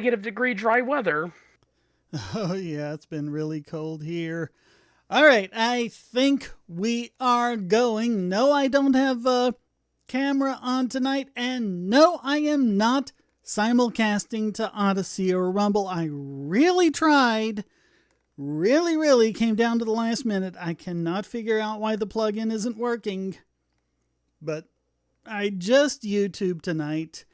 -degree dry weather. Oh, yeah, it's been really cold here. All right, I think we are going. No, I don't have a camera on tonight, and no, I am not simulcasting to Odyssey or Rumble. I really tried. Really came down to the last minute. I cannot figure out why the plugin isn't working. But I just YouTube tonight,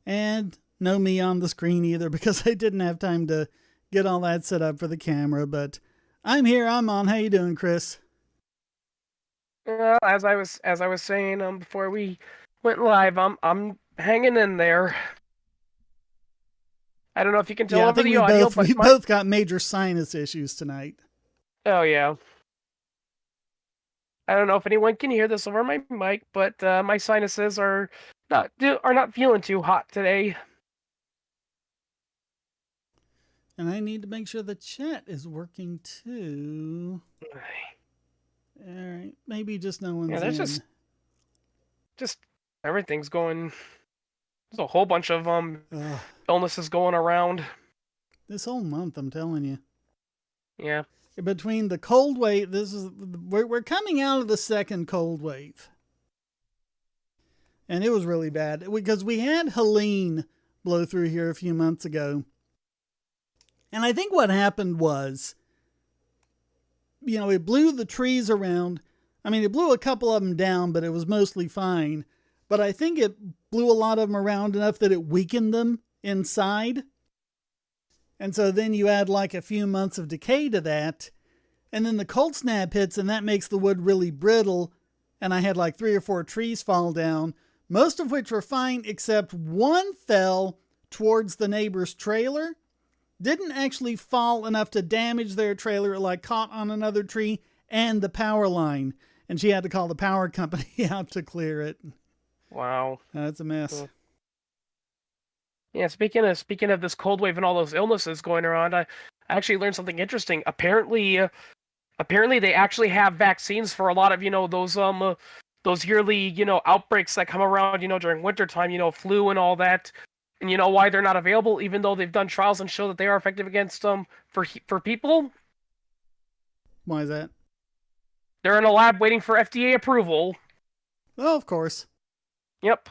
and no me on the screen either because I didn't have time to get all that set up for the camera. But I'm here. I'm on. How you doing, Chris? As I was saying before we went live, I'm hanging in there. I don't know if you can tell Yeah, I over think the we audio, both but we my both got major sinus issues tonight. oh yeah. I don't know if anyone can hear this over my mic, but my sinuses are not feeling too hot today. And I need to make sure the chat is working too. All right, maybe just no Yeah, one's there's in. just everything's going. There's a whole bunch of Ugh, illnesses going around. this whole month, I'm telling you. Yeah. Between the cold wave, we're coming out of the second cold wave, and it was really bad because we had Helene blow through here a few months ago, and I think what happened was, it blew the trees around. I mean, it blew a couple of them down, but it was mostly fine. But I think it blew a lot of them around enough that it weakened them inside. And so then you add like a few months of decay to that. And then the cold snap hits, and that makes the wood really brittle. And I had like 3 or 4 trees fall down, most of which were fine, except one fell towards the neighbor's trailer. Didn't actually fall enough to damage their trailer. It like caught on another tree and the power line. And she had to call the power company out to clear it. Wow. That's a mess. Yeah. Speaking of this cold wave and all those illnesses going around, I actually learned something interesting. Apparently they actually have vaccines for a lot of those yearly outbreaks that come around during wintertime, flu and all that. And you know why they're not available, even though they've done trials and show that they are effective against for people. Why is that? They're in a lab waiting for FDA approval. Oh, of course. Yep.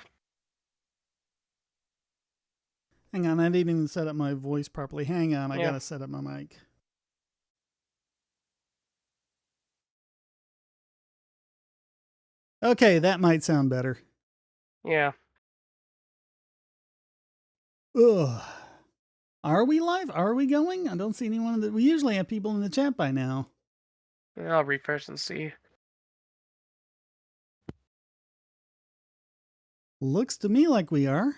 Hang on, I didn't even set up my voice properly. Hang on, I Yeah. gotta set up my mic. Okay, that might sound better. Yeah. Ugh. Are we live? Are we going? I don't see anyone. We usually have people in the chat by now. I'll refresh and see. Looks to me like we are.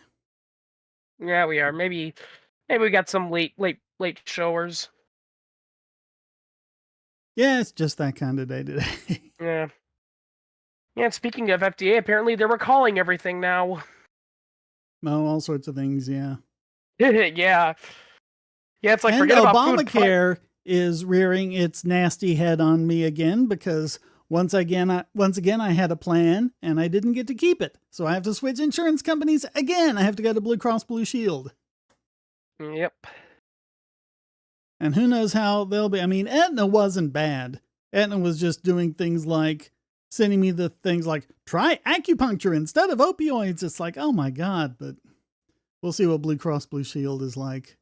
Yeah, we are. Maybe we got some late showers. Yeah, it's just that kind of day today. Yeah. Yeah, and speaking of FDA, apparently they're recalling everything now. Oh, all sorts of things, yeah. Yeah. Yeah, it's like And forget about Obamacare is rearing its nasty head on me again because once again I had a plan and I didn't get to keep it. So I have to switch insurance companies again. I have to go to Blue Cross Blue Shield. Yep. And who knows how they'll be. I mean, Aetna wasn't bad. Aetna was just doing things like sending me the things like try acupuncture instead of opioids. It's like, oh my God, but we'll see what Blue Cross Blue Shield is like.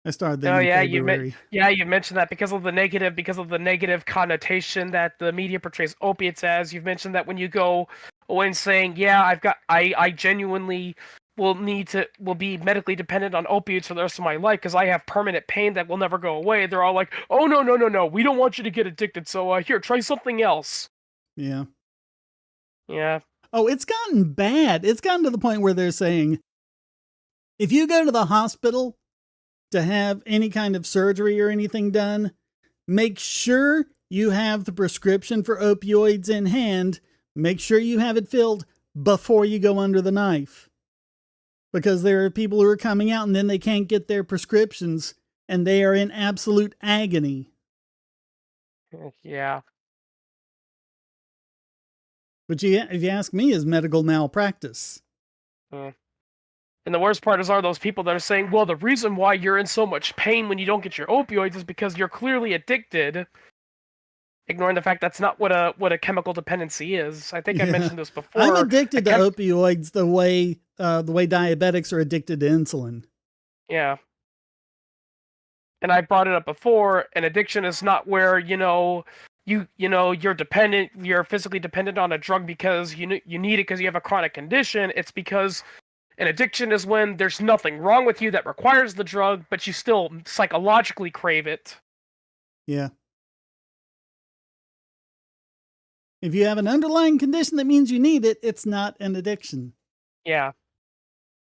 I started them in February. You mentioned that because of the negative connotation that the media portrays opiates as. You've mentioned that when you go when saying, yeah, I genuinely will be medically dependent on opiates for the rest of my life because I have permanent pain that will never go away. They're all like, oh no, we don't want you to get addicted. So here, try something else. Yeah. Yeah. Oh, it's gotten bad. It's gotten to the point where they're saying, if you go to the hospital to have any kind of surgery or anything done, make sure you have the prescription for opioids in hand. Make sure you have it filled before you go under the knife. Because there are people who are coming out and then they can't get their prescriptions and they are in absolute agony. Yeah. Which, if you ask me, is medical malpractice. And And the worst part are those people that are saying, well, the reason why you're in so much pain when you don't get your opioids is because you're clearly addicted, ignoring the fact that's not what a chemical dependency is. I think I Yeah. mentioned this before. I'm addicted to opioids the way diabetics are addicted to insulin. Yeah. And I brought it up before, an addiction is not where, you're dependent, you're physically dependent on a drug because you need it because you have a chronic condition. It's because an addiction is when there's nothing wrong with you that requires the drug, but you still psychologically crave it. Yeah. If you have an underlying condition that means you need it, it's not an addiction. Yeah.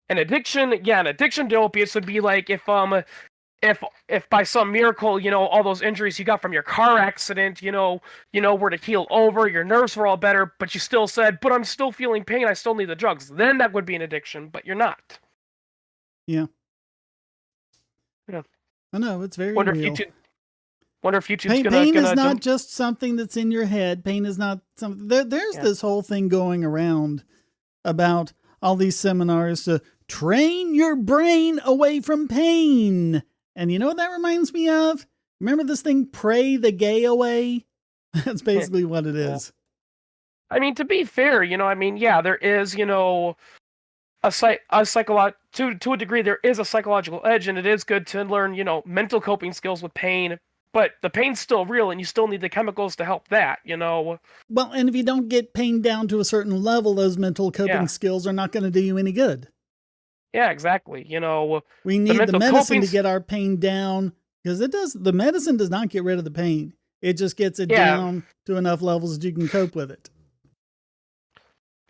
An addiction to opiates would be like if by some miracle, all those injuries you got from your car accident, were to heal over, your nerves were all better, but you still said, but I'm still feeling pain, I still need the drugs. Then that would be an addiction, but you're not. Yeah. Yeah. I know, it's very Wonder real. if YouTube's pain is not just something that's in your head. Pain is not something. There's this whole thing going around about all these seminars to train your brain away from pain. And you know what that reminds me of? Remember this thing, Pray the Gay Away? That's basically what it is. I mean, to be fair, there is, to a degree, there is a psychological edge, and it is good to learn, mental coping skills with pain. But the pain's still real, and you still need the chemicals to help that, Well, and if you don't get pain down to a certain level, those mental coping skills are not going to do you any good. Yeah, exactly. We need the medicine to get our pain down, because the medicine does not get rid of the pain. It just gets it down to enough levels that you can cope with it.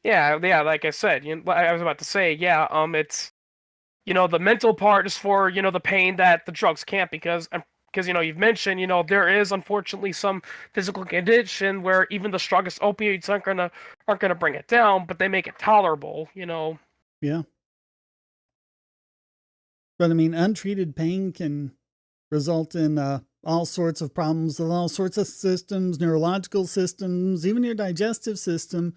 Yeah, like I said, I was about to say, it's, the mental part is for, the pain that the drugs can't, because you've mentioned, there is unfortunately some physical condition where even the strongest opioids aren't gonna bring it down, but they make it tolerable, Yeah. But I mean, untreated pain can result in all sorts of problems with all sorts of systems, neurological systems, even your digestive system.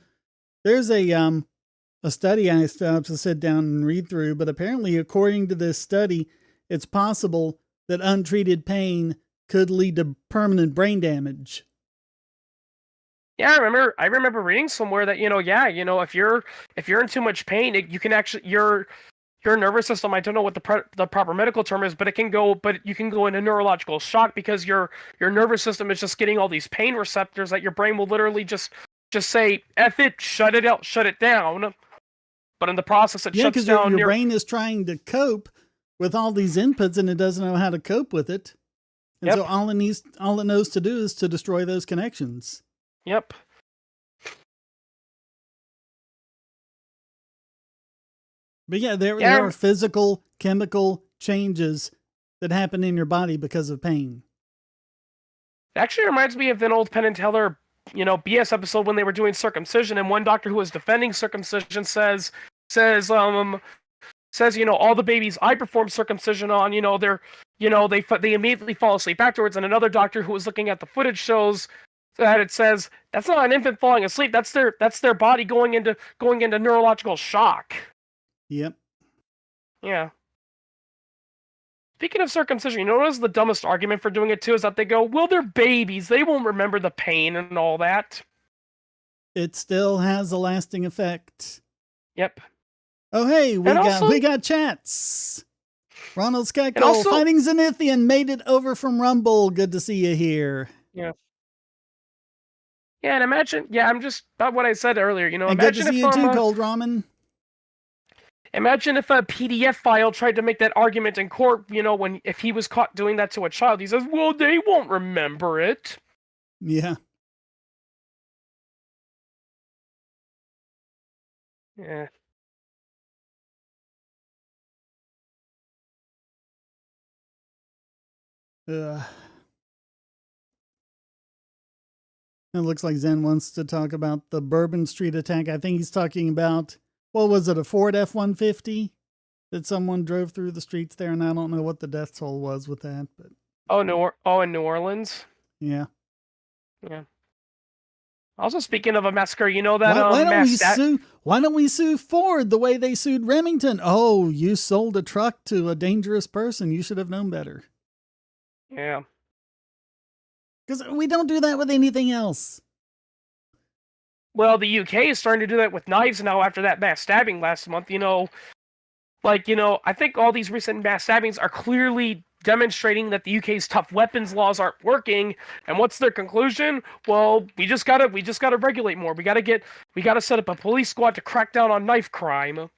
There's a study I still have to sit down and read through, but apparently, according to this study, it's possible that untreated pain could lead to permanent brain damage. Yeah, I remember reading somewhere that if you're in too much pain, you can actually your nervous system. I don't know what the proper medical term is, but you can go into neurological shock because your nervous system is just getting all these pain receptors that your brain will literally just say, F it, shut it out, shut it down. But in the process, it shuts down. Yeah, because your brain is trying to cope with all these inputs, and it doesn't know how to cope with it. And so all it knows to do is to destroy those connections. Yep. But there are physical, chemical changes that happen in your body because of pain. It actually reminds me of an old Penn and Teller, BS episode when they were doing circumcision, and one doctor who was defending circumcision says, all the babies I performed circumcision on, they immediately fall asleep afterwards. And another doctor who was looking at the footage shows that it says that's not an infant falling asleep. That's their body going into neurological shock. Yep. Yeah. Speaking of circumcision, what is the dumbest argument for doing it too? Is that they go, well, they're babies. They won't remember the pain and all that. It still has a lasting effect. Yep. Oh, hey, we got chats. Ronald Skekkel, Fighting Zenithian, made it over from Rumble. Good to see you here. Yeah. Yeah, and imagine, I'm just about what I said earlier, and good to see you too, Cold Ramen. Imagine if a PDF file tried to make that argument in court, if he was caught doing that to a child. He says, well, they won't remember it. Yeah. Yeah. It looks like Zen wants to talk about the Bourbon Street attack. I think he's talking about, what was it, a Ford F-150 that someone drove through the streets there, and I don't know what the death toll was with that. But in New Orleans? Yeah. Yeah. Also, speaking of a massacre, you know that Why don't mass we sue? Why don't we sue Ford the way they sued Remington? Oh, you sold a truck to a dangerous person. You should have known better. Yeah. Because we don't do that with anything else. Well, the UK is starting to do that with knives now after that mass stabbing last month. I think all these recent mass stabbings are clearly demonstrating that the UK's tough weapons laws aren't working. And what's their conclusion? Well, we just gotta regulate more. We gotta set up a police squad to crack down on knife crime.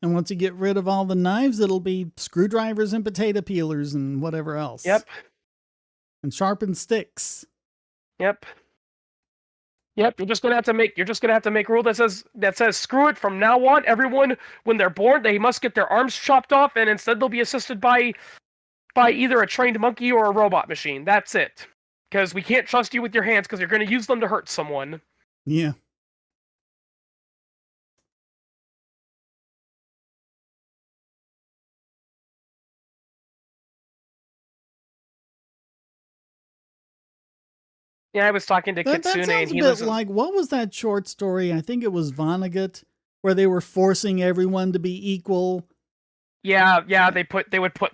And once you get rid of all the knives, it'll be screwdrivers and potato peelers and whatever else. Yep. And sharpened sticks. Yep. You're just gonna have to make a rule that says screw it, from now on, everyone, when they're born, they must get their arms chopped off, and instead they'll be assisted by either a trained monkey or a robot machine. That's it. Because we can't trust you with your hands because you're gonna use them to hurt someone. Yeah. Yeah, I was talking to That Kitsune, and sounds a he bit lives. like, what was that short story? I think it was Vonnegut, where they were forcing everyone to be equal. Yeah, they would put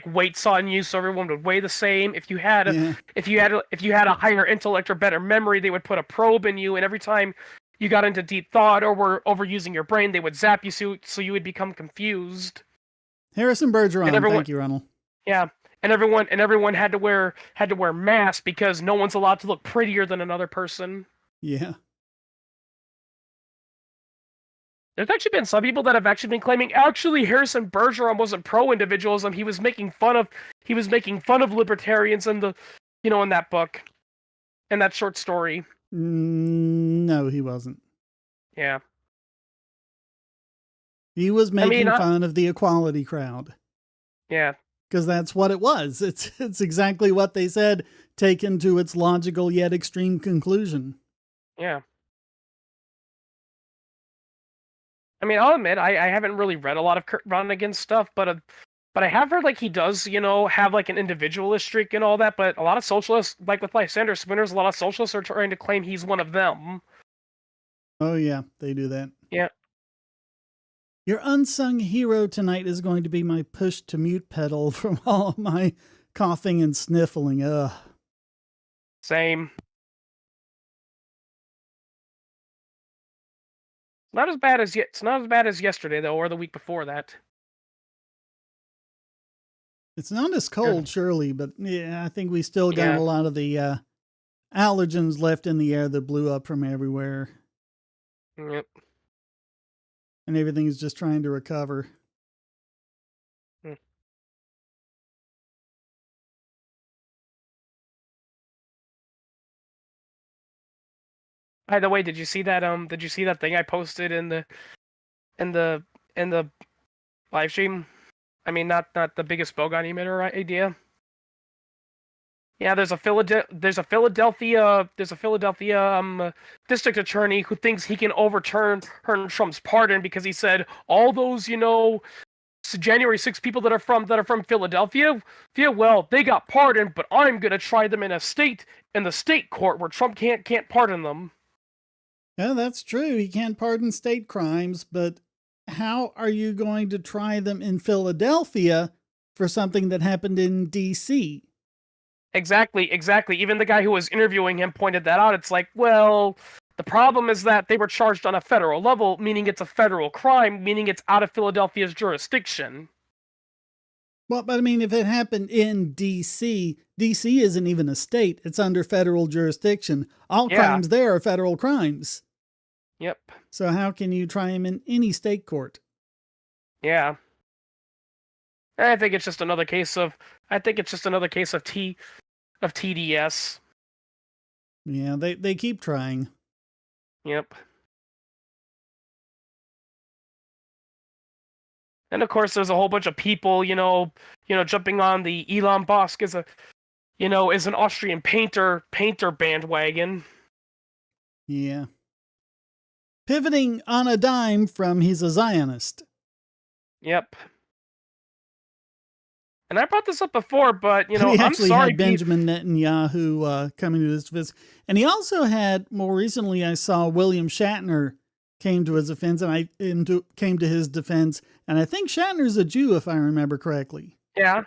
weights on you so everyone would weigh the same. If you had a higher intellect or better memory, they would put a probe in you, and every time you got into deep thought or were overusing your brain, they would zap you so you would become confused. Harrison Bergeron, thank you, Ronald. Yeah, and everyone had to wear masks because no one's allowed to look prettier than another person. Yeah. There's actually been some people that have actually been claiming actually Harrison Bergeron wasn't pro-individualism. He was making fun of libertarians in in that book, in that short story. No, he wasn't. Yeah. He was making fun of the equality crowd. Yeah. Because that's what it was. It's exactly what they said, taken to its logical yet extreme conclusion. Yeah. I mean, I'll admit, I haven't really read a lot of Kurt Vonnegut's stuff, but I have heard like he does, have like an individualist streak and all that. But a lot of socialists, like with Lysander Spinners, a lot of socialists are trying to claim he's one of them. Oh yeah, they do that. Yeah. Your unsung hero tonight is going to be my push to mute pedal from all my coughing and sniffling. Ugh. Same. Not as bad as It's not as bad as yesterday though, or the week before that. It's not as cold, surely, but yeah, I think we still got a lot of the allergens left in the air that blew up from everywhere. Yep. And everything's just trying to recover. By the way, did you see that thing I posted in the live stream? I mean, not the biggest bogon emitter idea. Yeah, there's a Philadelphia district attorney who thinks he can overturn Trump's pardon because he said all those January 6 people that are from Philadelphia, well, they got pardoned, but I'm gonna try them in the state court where Trump can't pardon them. Yeah, that's true. He can't pardon state crimes, but how are you going to try them in Philadelphia for something that happened in D.C.? Exactly. Even the guy who was interviewing him pointed that out. It's like, well, the problem is that they were charged on a federal level, meaning it's a federal crime, meaning it's out of Philadelphia's jurisdiction. Well, but I mean, if it happened in D.C., D.C. isn't even a state. It's under federal jurisdiction. All crimes there are federal crimes. Yep. So how can you try him in any state court? Yeah. I think it's just another case of TDS. Yeah, they keep trying. Yep. And of course, there's a whole bunch of people, jumping on the Elon Musk as an Austrian painter bandwagon. Yeah. Pivoting on a dime from he's a Zionist. Yep. And I brought this up before, but But he I'm actually sorry, had Benjamin Netanyahu coming to his defense. And he also had, more recently, I saw William Shatner came to his defense, came to his defense. And I think Shatner's a Jew, if I remember correctly. Yeah.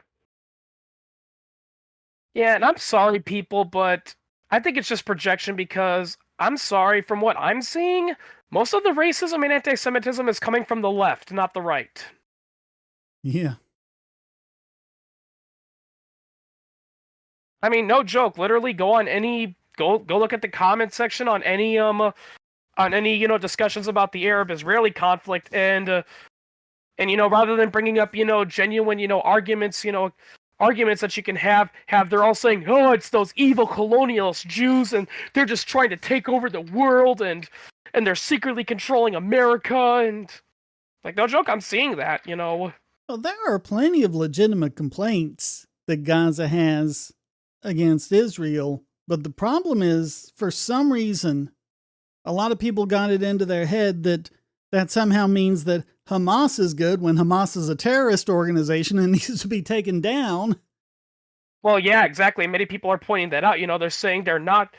Yeah, and I'm sorry, people, but I think it's just projection because I'm sorry, from what I'm seeing, most of the racism and anti Semitism is coming from the left, not the right. Yeah. I mean, no joke. Literally, go look at the comment section on any discussions about the Arab-Israeli conflict, and rather than bringing up genuine arguments, arguments that you can have, they're all saying, oh, it's those evil colonialist Jews, and they're just trying to take over the world, and they're secretly controlling America, and like, no joke, I'm seeing that. Well, there are plenty of legitimate complaints that Gaza has against Israel, but the problem is, for some reason, a lot of people got it into their head that somehow means that Hamas is good when Hamas is a terrorist organization and needs to be taken down. Well, yeah, exactly. Many people are pointing that out. They're saying they're not.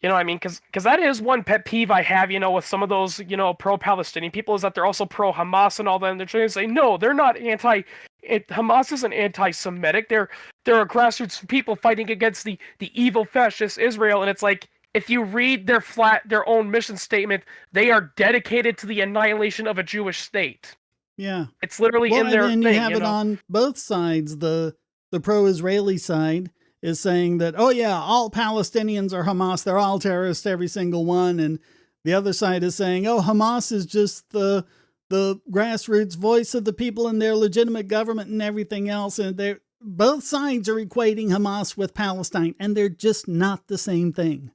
I mean, because that is one pet peeve I have, with some of those, pro-Palestinian people, is that they're also pro-Hamas and all that, and they're trying to say, no, they're not Hamas isn't anti-Semitic. They're a grassroots people fighting against the evil fascist Israel, and it's like, if you read their own mission statement, they are dedicated to the annihilation of a Jewish state. Yeah. It's literally in their thing. And you have it on both sides. The pro-Israeli side is saying that, oh yeah, all Palestinians are Hamas. They're all terrorists, every single one. And the other side is saying, oh, Hamas is just the grassroots voice of the people and their legitimate government and everything else. And both sides are equating Hamas with Palestine, and they're just not the same thing.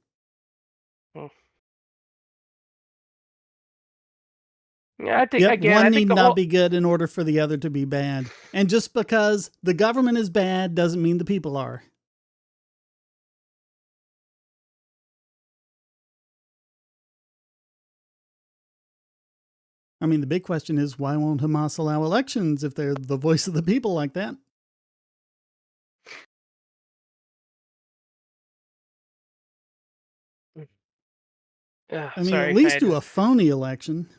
Yeah, I think one need not be good in order for the other to be bad. And just because the government is bad doesn't mean the people are. I mean, the big question is, why won't Hamas allow elections if they're the voice of the people like that? I mean, at least do a phony election.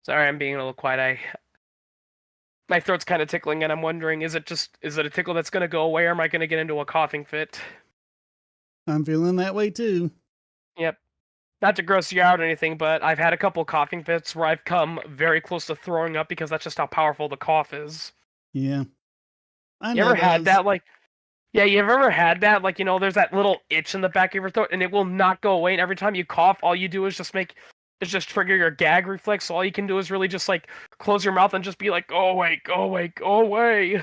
Sorry, I'm being a little quiet. My throat's kind of tickling, and I'm wondering, is it a tickle that's going to go away, or am I going to get into a coughing fit? I'm feeling that way too. Yep. Not to gross you out or anything, but I've had a couple coughing fits where I've come very close to throwing up because that's just how powerful the cough is. Yeah. You ever had that, yeah, you've ever had that, there's that little itch in the back of your throat, and it will not go away, and every time you cough, all you do is just trigger your gag reflex, so all you can do is really just, close your mouth and just be like, go away, go away, go away,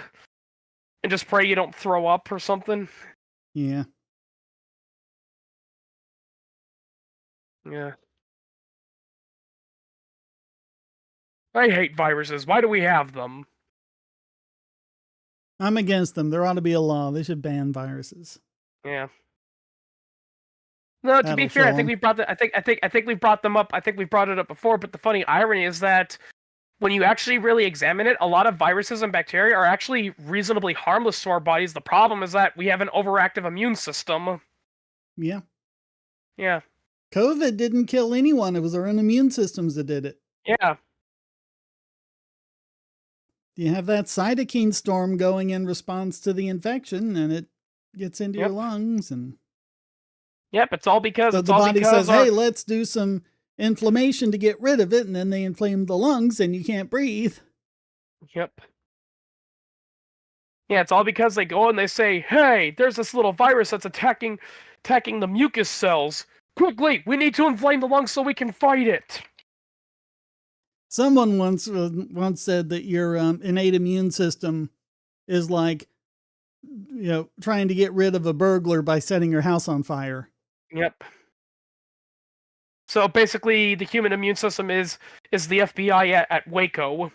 and just pray you don't throw up or something. Yeah. Yeah. I hate viruses. Why do we have them? I'm against them. There ought to be a law. They should ban viruses. Yeah. No, to be fair, I think we brought I think we brought them up. I think we brought it up before, but the funny irony is that when you actually really examine it, a lot of viruses and bacteria are actually reasonably harmless to our bodies. The problem is that we have an overactive immune system. Yeah. Yeah. COVID didn't kill anyone. It was our own immune systems that did it. Yeah. You have that cytokine storm going in response to the infection, and it gets into your lungs, and yep, it's all because the body says, "Hey, let's do some inflammation to get rid of it," and then they inflame the lungs, and you can't breathe. Yep. Yeah, it's all because they go and they say, "Hey, there's this little virus that's attacking the mucus cells. Quickly, we need to inflame the lungs so we can fight it." Someone once said that your innate immune system is like, trying to get rid of a burglar by setting your house on fire. Yep. So basically, the human immune system is the FBI at Waco.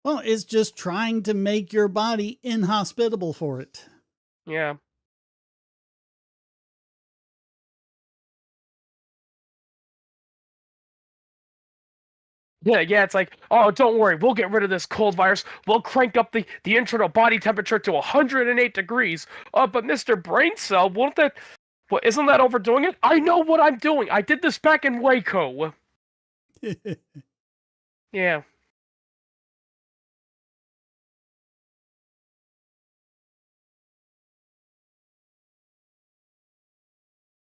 Well, it's just trying to make your body inhospitable for it. Yeah. Yeah, it's like, oh, don't worry, we'll get rid of this cold virus. We'll crank up the internal body temperature to 108 degrees. But Mr. Brain Cell, won't that... What, isn't that overdoing it? I know what I'm doing. I did this back in Waco. Yeah.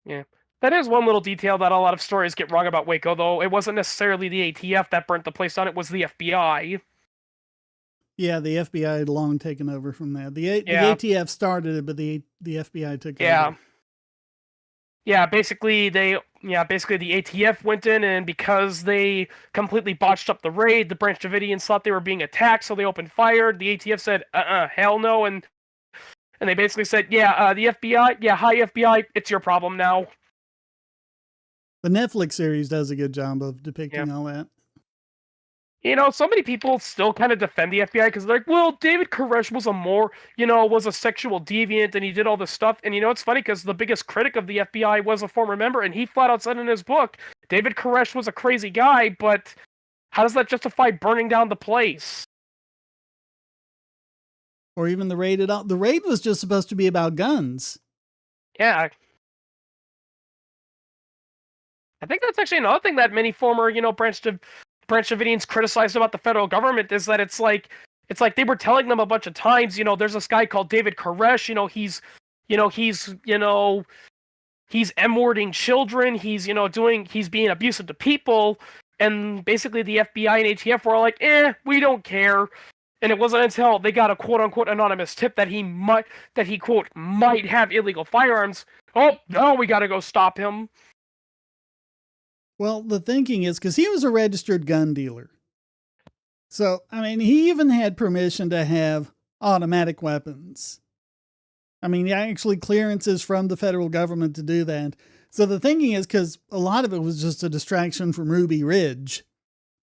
Yeah. That is one little detail that a lot of stories get wrong about Waco, though. It wasn't necessarily the ATF that burnt the place down, it was the FBI. Yeah, the FBI had long taken over from that. The ATF started it, but the FBI took over. Yeah, basically the ATF went in, and because they completely botched up the raid, the Branch Davidians thought they were being attacked, so they opened fire. The ATF said, hell no, and they basically said, the FBI, hi FBI, it's your problem now. The Netflix series does a good job of depicting all that. You know, so many people still kind of defend the FBI because they're like, well, David Koresh was a sexual deviant and he did all this stuff. And it's funny because the biggest critic of the FBI was a former member, and he flat out said in his book, David Koresh was a crazy guy, but how does that justify burning down the place? Or even the raid at all. The raid was just supposed to be about guns. Yeah. I think that's actually another thing that many former, Branch Davidians criticized about the federal government, is that it's like they were telling them a bunch of times, there's this guy called David Koresh, he's M-wording children, he's being abusive to people, and basically the FBI and ATF were all like, we don't care. And it wasn't until they got a quote-unquote anonymous tip that he quote might have illegal firearms. Oh, no, we gotta go stop him. Well, the thinking is because he was a registered gun dealer. So, I mean, he even had permission to have automatic weapons. I mean, actually clearances from the federal government to do that. So the thinking is, because a lot of it was just a distraction from Ruby Ridge,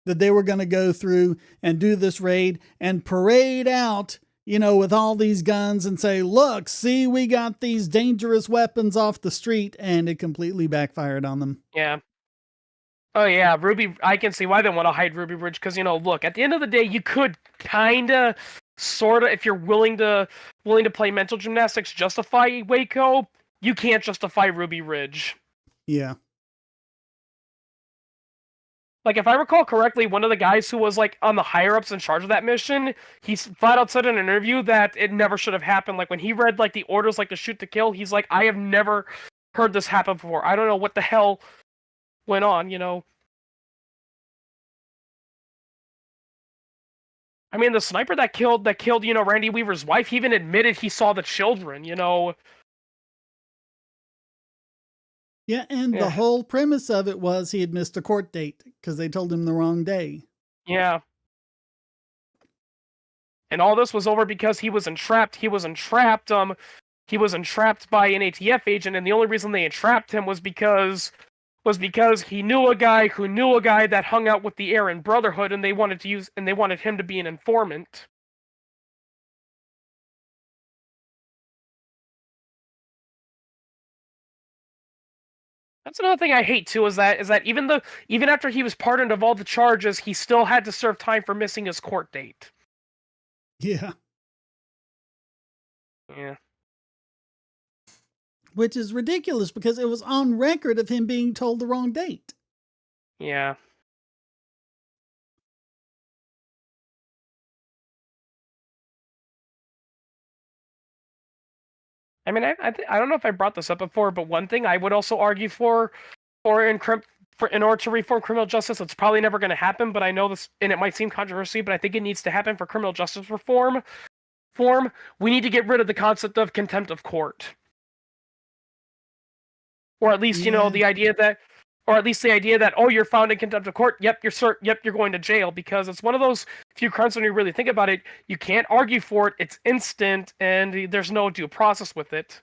that they were going to go through and do this raid and parade out, with all these guns and say, look, see, we got these dangerous weapons off the street, and it completely backfired on them. Yeah. Oh yeah, I can see why they want to hide Ruby Ridge, because, look, at the end of the day, you could kinda, sorta, if you're willing to play mental gymnastics, justify Waco. You can't justify Ruby Ridge. Yeah. Like, if I recall correctly, one of the guys who was, like, on the higher-ups in charge of that mission, he flat out said in an interview that it never should have happened. Like, when he read, like, the orders, like, to shoot to kill, he's like, I have never heard this happen before. I don't know what the hell went on, I mean, the sniper that killed, Randy Weaver's wife, he even admitted he saw the children, Yeah, and the whole premise of it was he had missed a court date because they told him the wrong day. Yeah. And all this was over because he was entrapped. He was entrapped by an ATF agent, and the only reason they entrapped him was because he knew a guy who knew a guy that hung out with the Aryan Brotherhood, and they wanted him to be an informant. That's another thing I hate too, is that even after he was pardoned of all the charges, he still had to serve time for missing his court date. Yeah. Yeah. Which is ridiculous because it was on record of him being told the wrong date. Yeah. I mean, I don't know if I brought this up before, but one thing I would also argue in order to reform criminal justice, it's probably never going to happen, but I know this, and it might seem controversial, but I think it needs to happen for criminal justice reform. We need to get rid of the concept of contempt of court. Or at least, the idea that, oh, you're found in contempt of court. Yep, you're going to jail, because it's one of those few crimes when you really think about it. You can't argue for it. It's instant, and there's no due process with it.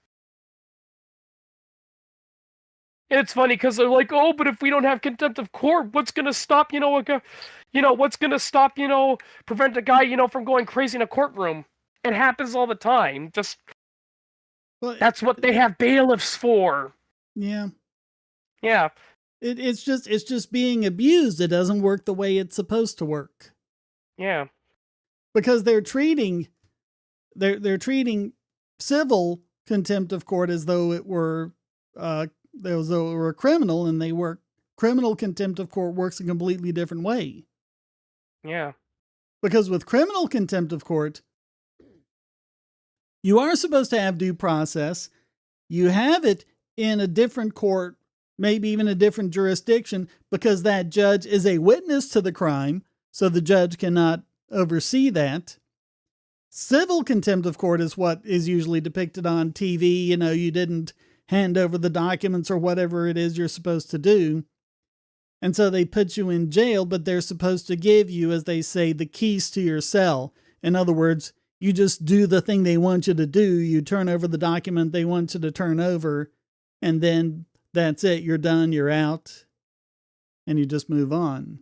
And it's funny because they're like, oh, but if we don't have contempt of court, what's gonna stop, prevent a guy, from going crazy in a courtroom? It happens all the time. That's what they have bailiffs for. Yeah. Yeah. It's just being abused. It doesn't work the way it's supposed to work. Yeah. Because they're treating civil contempt of court as though it were a criminal, and they work criminal contempt of court works a completely different way. Yeah. Because with criminal contempt of court, you are supposed to have due process. You have it in a different court, maybe even a different jurisdiction, because that judge is a witness to the crime, so the judge cannot oversee that. Civil contempt of court is what is usually depicted on TV. You know, you didn't hand over the documents or whatever it is you're supposed to do. And so they put you in jail, but they're supposed to give you, as they say, the keys to your cell. In other words, you just do the thing they want you to do. You turn over the document they want you to turn over, and then that's it. You're done. You're out. And you just move on.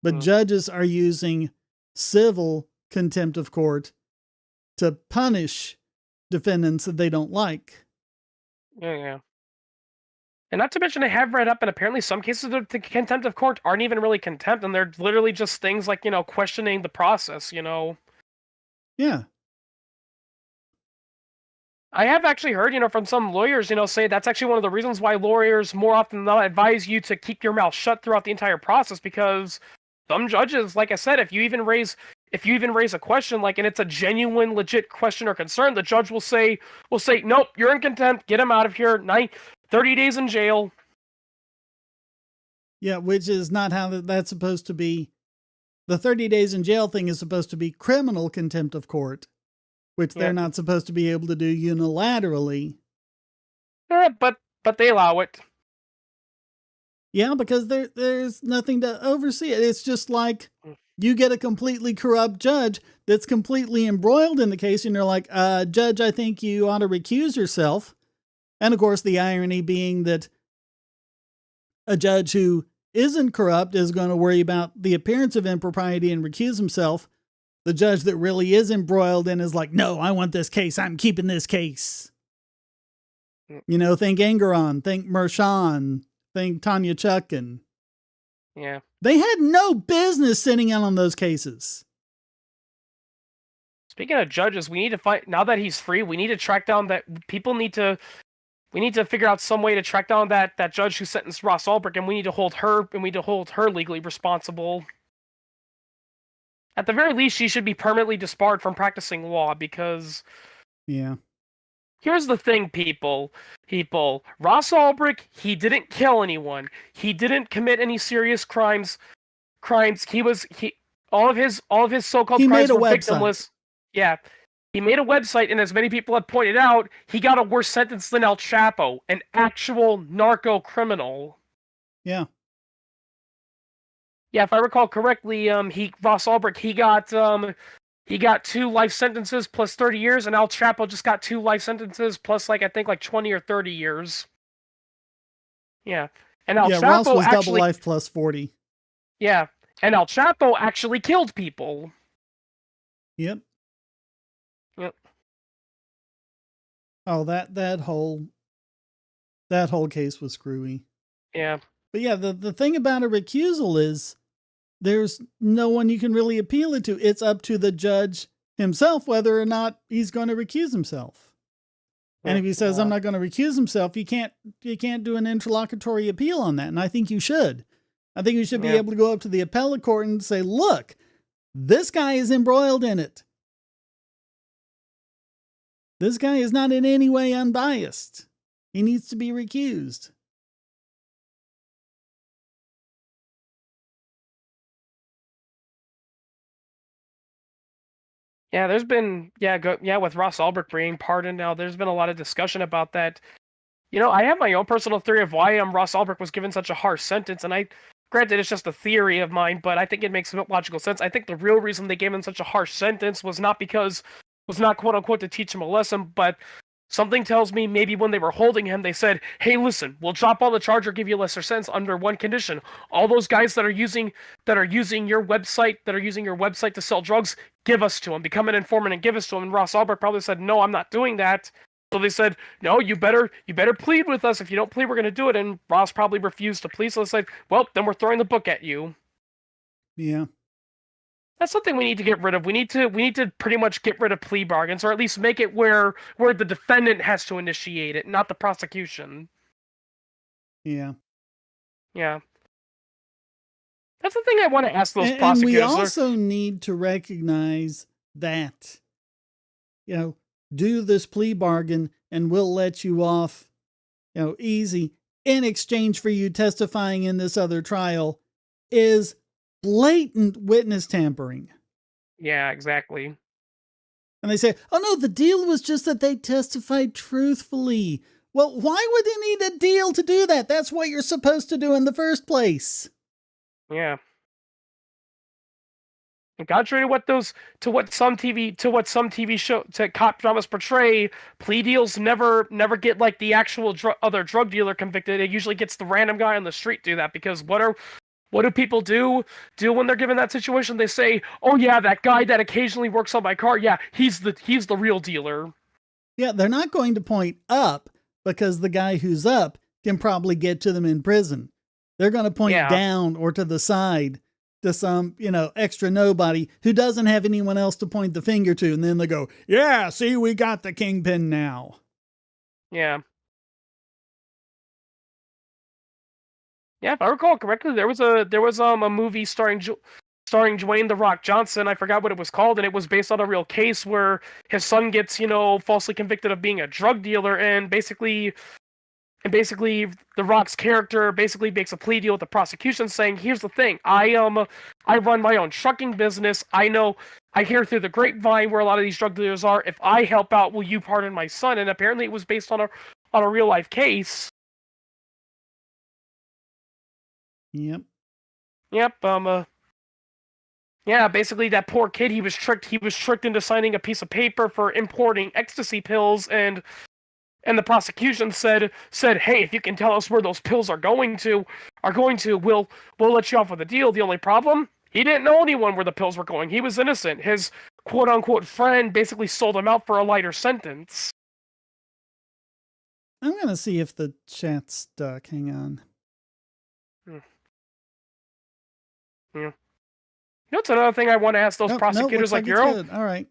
But judges are using civil contempt of court to punish defendants that they don't like. Yeah. And not to mention, I have read up, and apparently some cases of the contempt of court aren't even really contempt, and they're literally just things like, questioning the process, Yeah. I have actually heard, from some lawyers, say that's actually one of the reasons why lawyers more often than not advise you to keep your mouth shut throughout the entire process, because some judges, like I said, if you even raise a question, like, and it's a genuine, legit question or concern, the judge will say, nope, you're in contempt, get him out of here, 30 days in jail. Yeah, which is not how that's supposed to be. The 30 days in jail thing is supposed to be criminal contempt of court, which they're not supposed to be able to do unilaterally. But they allow it. Yeah, because there's nothing to oversee it. It's just like you get a completely corrupt judge that's completely embroiled in the case, and you're like, Judge, I think you ought to recuse yourself. And of course, the irony being that a judge who isn't corrupt is going to worry about the appearance of impropriety and recuse himself. The judge that really is embroiled in is like, no, I want this case. I'm keeping this case. Think Engeron, think Mershon, think Tanya Chutkin. Yeah. They had no business sitting in on those cases. Speaking of judges, we need to find, now that he's free, we need to track down we need to figure out some way to track down that judge who sentenced Ross Ulbricht, and we need to hold her legally responsible. At the very least, she should be permanently disbarred from practicing law, because... Yeah. Here's the thing, people. Ross Ulbricht, he didn't kill anyone. He didn't commit any serious crimes. All of his so-called crimes were victimless. Yeah. He made a website, and as many people have pointed out, he got a worse sentence than El Chapo, an actual narco criminal. Yeah. Yeah, if I recall correctly, Ross Ulbricht, he got 2 life sentences plus 30 years, and El Chapo just got 2 life sentences plus, I think 20 or 30 years. Yeah. And El Chapo Ross was actually, double life plus 40. Yeah. And El Chapo actually killed people. Yep. Oh, that whole case was screwy. Yeah. But yeah, the thing about a recusal is there's no one you can really appeal it to. It's up to the judge himself whether or not he's going to recuse himself. And if he says, I'm not going to recuse himself, you can't do an interlocutory appeal on that. And I think you should. I think you should be able to go up to the appellate court and say, look, this guy is embroiled in it. This guy is not in any way unbiased. He needs to be recused. Yeah, there's been, with Ross Ulbricht being pardoned now, there's been a lot of discussion about that. I have my own personal theory of why Ross Ulbricht was given such a harsh sentence, and granted, it's just a theory of mine, but I think it makes logical sense. I think the real reason they gave him such a harsh sentence was not quote unquote to teach him a lesson, but something tells me maybe when they were holding him, they said, hey, listen, we'll drop all the charge or give you a lesser sentence under one condition. All those guys that are using your website to sell drugs, give us to them. Become an informant and give us to them. And Ross Ulbricht probably said, no, I'm not doing that. So they said, no, you better plead with us. If you don't plead, we're going to do it. And Ross probably refused to plead. So it's like, well, then we're throwing the book at you. Yeah. That's something we need to get rid of. We need to pretty much get rid of plea bargains, or at least make it where the defendant has to initiate it, not the prosecution. Yeah. Yeah. That's the thing I want to ask those And prosecutors. we also need to recognize that, do this plea bargain and we'll let you off, easy in exchange for you testifying in this other trial is blatant witness tampering. Yeah, exactly. And they say, oh no, the deal was just that they testified truthfully. Well, why would they need a deal to do that? That's what you're supposed to do in the first place. Yeah. And contrary to what some TV show to cop dramas portray, plea deals never get like the actual other drug dealer convicted. It usually gets the random guy on the street do that, because what do people do when they're given that situation? They say, "Oh yeah, that guy that occasionally works on my car, yeah, he's the real dealer." Yeah, they're not going to point up because the guy who's up can probably get to them in prison. They're going to point down or to the side to some, extra nobody who doesn't have anyone else to point the finger to. And then they go, yeah, see, we got the kingpin now. Yeah. Yeah, if I recall correctly, there was a movie starring Dwayne "The Rock" Johnson. I forgot what it was called, and it was based on a real case where his son gets, falsely convicted of being a drug dealer, and basically The Rock's character basically makes a plea deal with the prosecution, saying, "Here's the thing: I run my own trucking business. I hear through the grapevine where a lot of these drug dealers are. If I help out, will you pardon my son?" And apparently, it was based on a real life case. Yep. Yeah, basically that poor kid, he was tricked into signing a piece of paper for importing ecstasy pills, and the prosecution said, "Hey, if you can tell us where those pills are going to, we'll let you off with a deal." The only problem, he didn't know anyone where the pills were going. He was innocent. His quote unquote friend basically sold him out for a lighter sentence. I'm going to see if the chat's stuck. Hang on. Yeah. That's another thing I want to ask those prosecutors, like you're all right.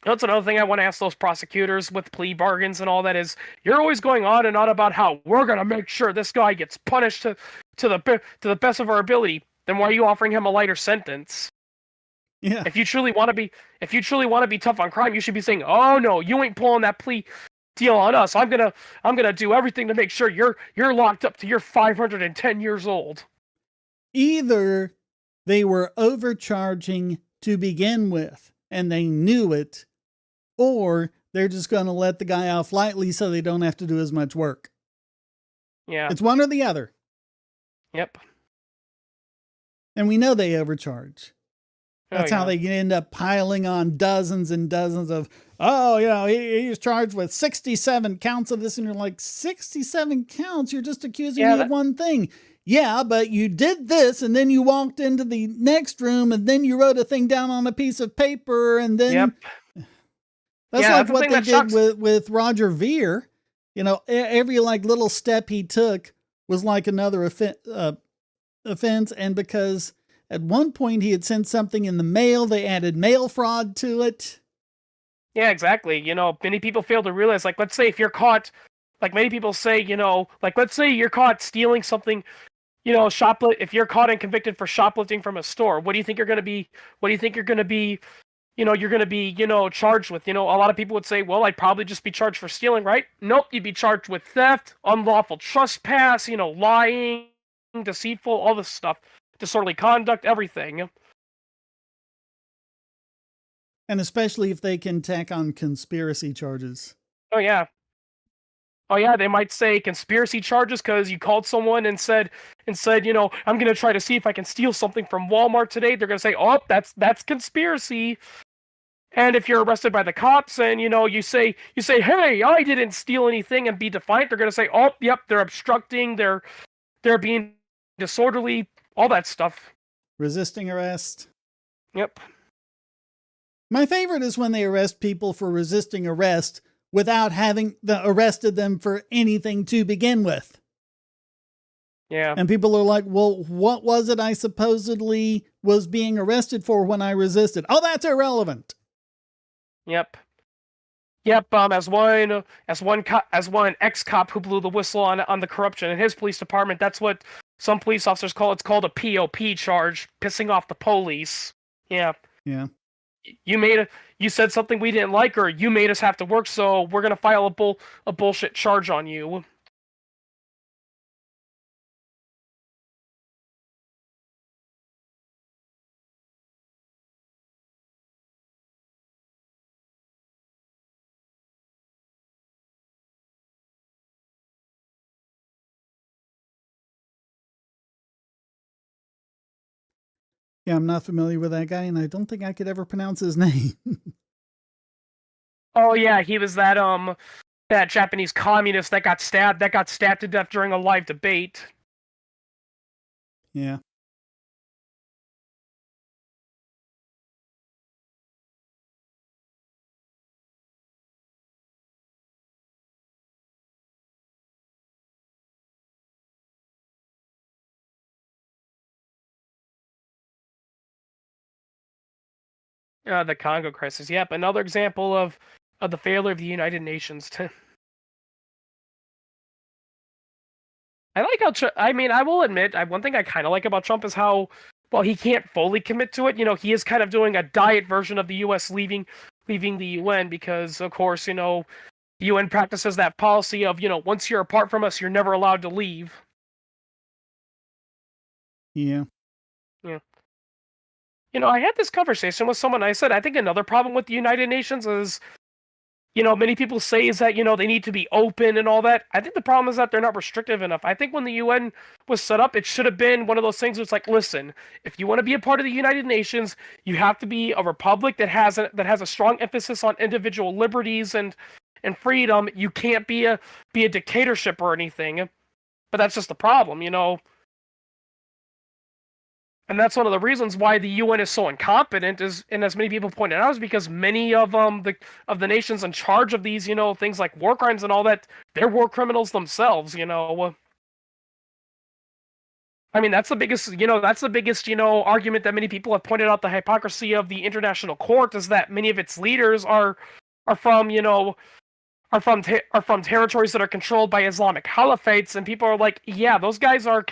That's another thing I want to ask those prosecutors with plea bargains and all that is, you're always going on and on about how we're going to make sure this guy gets punished to the best of our ability. Then why are you offering him a lighter sentence? Yeah. If you truly want to be tough on crime, you should be saying, "Oh no, you ain't pulling that plea deal on us. I'm gonna do everything to make sure you're locked up to you're 510 years old." Either they were overcharging to begin with and they knew it, or they're just going to let the guy off lightly so they don't have to do as much work. Yeah. It's one or the other. Yep. And we know they overcharge. That's how they end up piling on dozens and dozens of, he's charged with 67 counts of this. And you're like, 67 counts? You're just accusing me of one thing. Yeah, but you did this, and then you walked into the next room, and then you wrote a thing down on a piece of paper, and then... Yep. That's like what they did with Roger Ver. Every little step he took was like another offense, and because at one point he had sent something in the mail, they added mail fraud to it. Yeah, exactly. Many people fail to realize, let's say if you're caught, many people say, let's say you're caught stealing something, if you're caught and convicted for shoplifting from a store, what do you think you're going to be? What do you think you're going to be? You're going to be, charged with. A lot of people would say, well, I'd probably just be charged for stealing, right? Nope, you'd be charged with theft, unlawful trespass, lying, deceitful, all this stuff, disorderly conduct, everything. And especially if they can tack on conspiracy charges. Oh yeah, they might say conspiracy charges because you called someone and said, I'm going to try to see if I can steal something from Walmart today. They're going to say, oh, that's conspiracy. And if you're arrested by the cops and, you say, hey, I didn't steal anything, and be defiant, they're going to say, oh, yep, they're obstructing, they're being disorderly, all that stuff. Resisting arrest. Yep. My favorite is when they arrest people for resisting arrest without having arrested them for anything to begin with. Yeah. And people are like, well, what was it I supposedly was being arrested for when I resisted? Oh, that's irrelevant. Yep. Yep. As one ex-cop who blew the whistle on the corruption in his police department, that's what some police officers call it. It's called a POP charge, pissing off the police. Yeah. Yeah. You said something we didn't like, or you made us have to work, so we're gonna file a bullshit charge on you. Yeah, I'm not familiar with that guy, and I don't think I could ever pronounce his name. Oh yeah, he was that Japanese communist that got stabbed to death during a live debate. Yeah. The Congo crisis. Yep, another example of the failure of the United Nations. I like how I will admit, one thing I kind of like about Trump is how, well, he can't fully commit to it. He is kind of doing a diet version of the U.S. leaving the UN because, of course, the UN practices that policy of, once you're apart from us, you're never allowed to leave. Yeah. Yeah. I had this conversation with someone. I said, I think another problem with the United Nations is, many people say is that, they need to be open and all that. I think the problem is that they're not restrictive enough. I think when the UN was set up, it should have been one of those things where it's like, listen, if you want to be a part of the United Nations, you have to be a republic that has a strong emphasis on individual liberties and freedom. You can't be a dictatorship or anything. But that's just the problem, And that's one of the reasons why the UN is so incompetent, and as many people pointed out, is because many of the nations in charge of these, things like war crimes and all that, they're war criminals themselves. I mean, that's the biggest, argument that many people have pointed out. The hypocrisy of the International Court is that many of its leaders are from, are from territories that are controlled by Islamic caliphates, and people are like, yeah, those guys are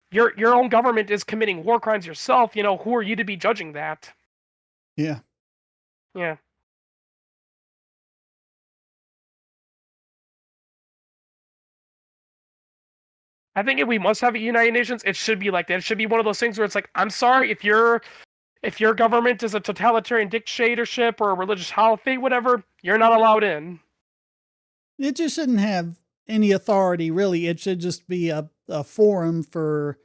your own government is committing war crimes yourself. Who are you to be judging that? Yeah. Yeah. I think if we must have a United Nations, it should be like that. It should be one of those things where it's like, I'm sorry if your government is a totalitarian dictatorship or a religious caliphate, whatever, you're not allowed in. It just shouldn't have any authority, really. It should just be a forum for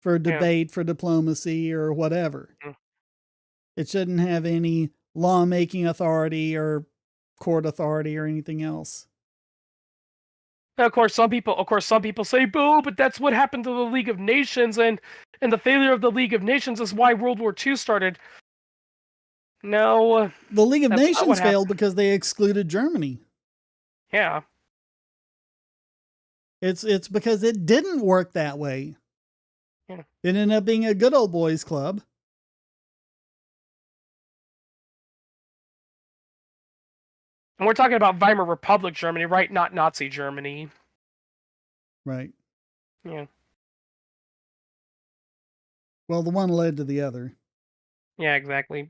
debate, for diplomacy, or whatever. Mm. It shouldn't have any lawmaking authority or court authority or anything else. Of course, some people say, "Boo!" But that's what happened to the League of Nations, and the failure of the League of Nations is why World War II started. No, the League of Nations failed because they excluded Germany. Yeah, it's because it didn't work that way. Yeah. It ended up being a good old boys club. And we're talking about Weimar Republic Germany, right? Not Nazi Germany. Right. Yeah. Well, the one led to the other. Yeah, exactly.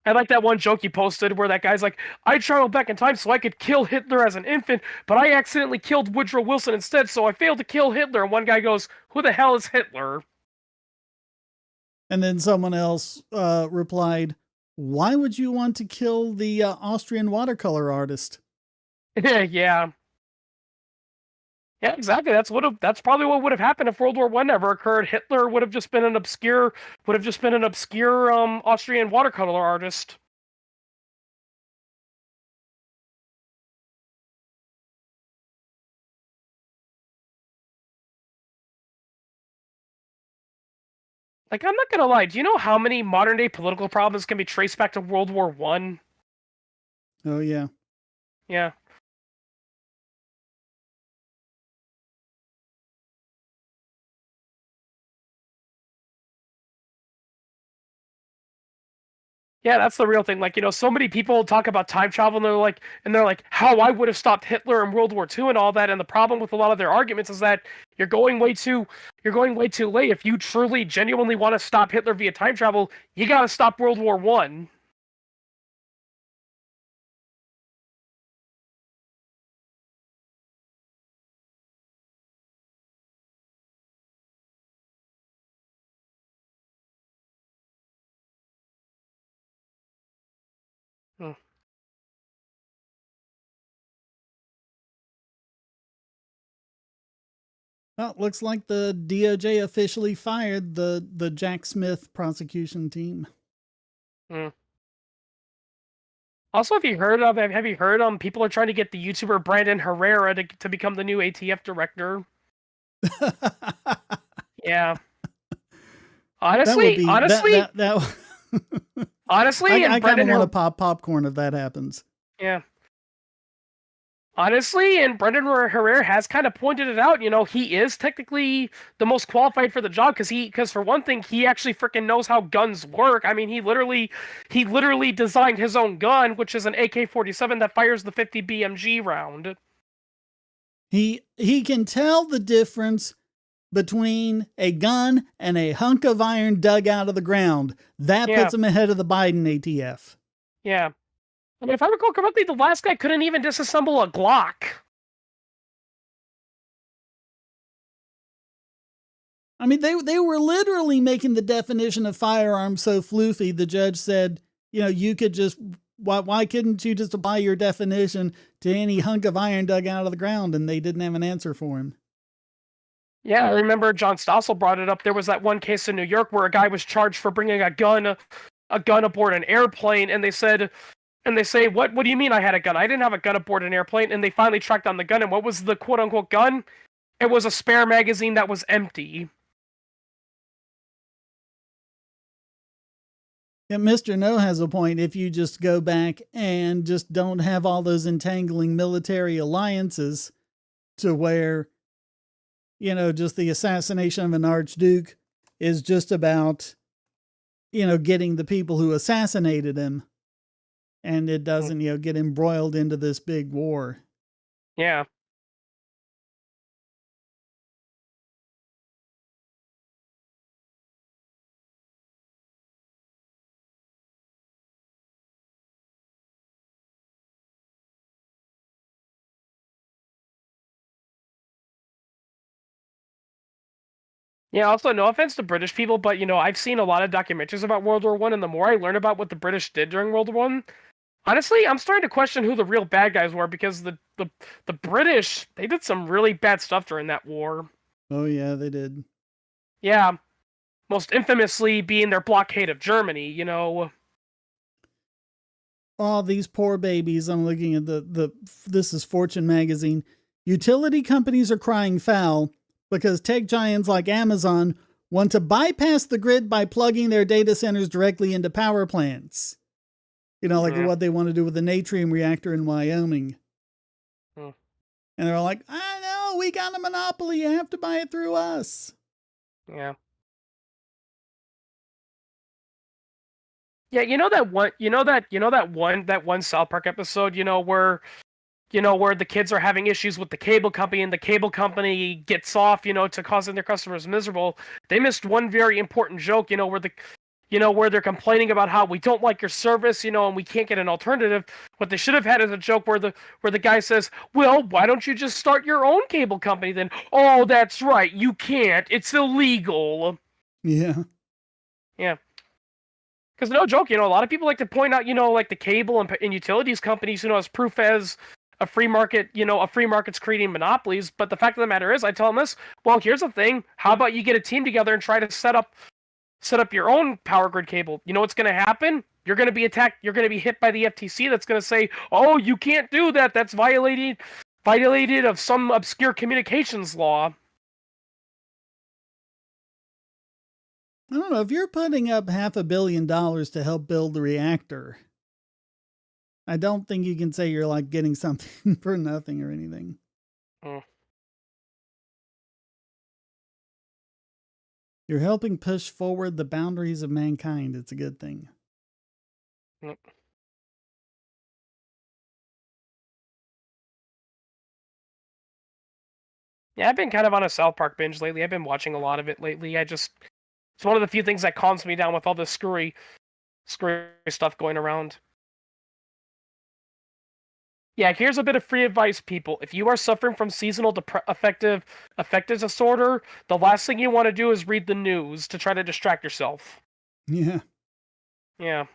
I like that one joke you posted where that guy's like, I traveled back in time so I could kill Hitler as an infant, but I accidentally killed Woodrow Wilson instead, so I failed to kill Hitler. And one guy goes, who the hell is Hitler? And then someone else replied, why would you want to kill the Austrian watercolor artist? Yeah. Yeah, exactly. That's probably what would have happened if World War I never occurred. Hitler would have just been an obscure Austrian watercolor artist. Like, I'm not gonna lie, do you know how many modern day political problems can be traced back to World War I? Oh yeah. Yeah. Yeah, that's the real thing. Like, so many people talk about time travel and they're like, how I would have stopped Hitler in World War II and all that. And the problem with a lot of their arguments is that you're going way too late. If you truly, genuinely want to stop Hitler via time travel, you got to stop World War One. Hmm. Well, it looks like the DOJ officially fired the Jack Smith prosecution team. Hmm. Also, have you heard people are trying to get the YouTuber Brandon Herrera to become the new ATF director? Yeah. That would Honestly, be honestly, that. honestly, and I kind of Brendan want to Her pop popcorn if that happens. yeah. Honestly, and Brendan Herrera has kind of pointed it out. He is technically the most qualified for the job because for one thing, he actually freaking knows how guns work. I mean, he literally designed his own gun, which is an AK-47 that fires the 50 BMG round. He can tell the difference between a gun and a hunk of iron dug out of the ground. That Yeah, puts him ahead of the Biden ATF. yeah. I mean, if I recall correctly, the last guy couldn't even disassemble a Glock. I mean, they were literally making the definition of firearm so floofy. The judge said, you could just why couldn't you just apply your definition to any hunk of iron dug out of the ground? And they didn't have an answer for him. Yeah, I remember John Stossel brought it up. There was that one case in New York where a guy was charged for bringing a gun aboard an airplane, and they say, what do you mean I had a gun? I didn't have a gun aboard an airplane. And they finally tracked down the gun, and what was the quote unquote gun? It was a spare magazine that was empty. Yeah, Mr. No has a point. If you just go back and just don't have all those entangling military alliances to where, just the assassination of an archduke is just about, getting the people who assassinated him, and it doesn't, get embroiled into this big war. Yeah. Yeah, also, no offense to British people, but I've seen a lot of documentaries about World War One, and the more I learn about what the British did during World War One, honestly, I'm starting to question who the real bad guys were because the British, they did some really bad stuff during that war. Oh yeah, they did. Yeah, most infamously being their blockade of Germany. Oh, these poor babies. I'm looking at this is Fortune magazine. Utility companies are crying foul because tech giants like Amazon want to bypass the grid by plugging their data centers directly into power plants. Like what they want to do with the Natrium reactor in Wyoming. Hmm. And they're like, I know, we got a monopoly. You have to buy it through us. Yeah. Yeah, that one South Park episode, where the kids are having issues with the cable company and the cable company gets off, to causing their customers miserable. They missed one very important joke, where they're complaining about how we don't like your service, and we can't get an alternative. What they should have had is a joke where the guy says, "Well, why don't you just start your own cable company then?" "Oh, that's right, you can't. It's illegal." Yeah. Yeah. Because no joke, a lot of people like to point out, like the cable and utilities companies, as proof as a free market, a free market's creating monopolies. But the fact of the matter is, I tell them this. Well, here's the thing. How about you get a team together and try to set up your own power grid cable? You know what's going to happen? You're going to be attacked. You're going to be hit by the FTC. That's going to say, "Oh, you can't do that. That's violated of some obscure communications law." I don't know. If you're putting up $500 million to help build the reactor, I don't think you can say you're like getting something for nothing or anything. Mm. You're helping push forward the boundaries of mankind. It's a good thing. Yep. Yeah, I've been kind of on a South Park binge lately. I've been watching a lot of it lately. It's one of the few things that calms me down with all the screwy stuff going around. Yeah, here's a bit of free advice, people. If you are suffering from seasonal affective disorder, the last thing you want to do is read the news to try to distract yourself. Yeah. Yeah.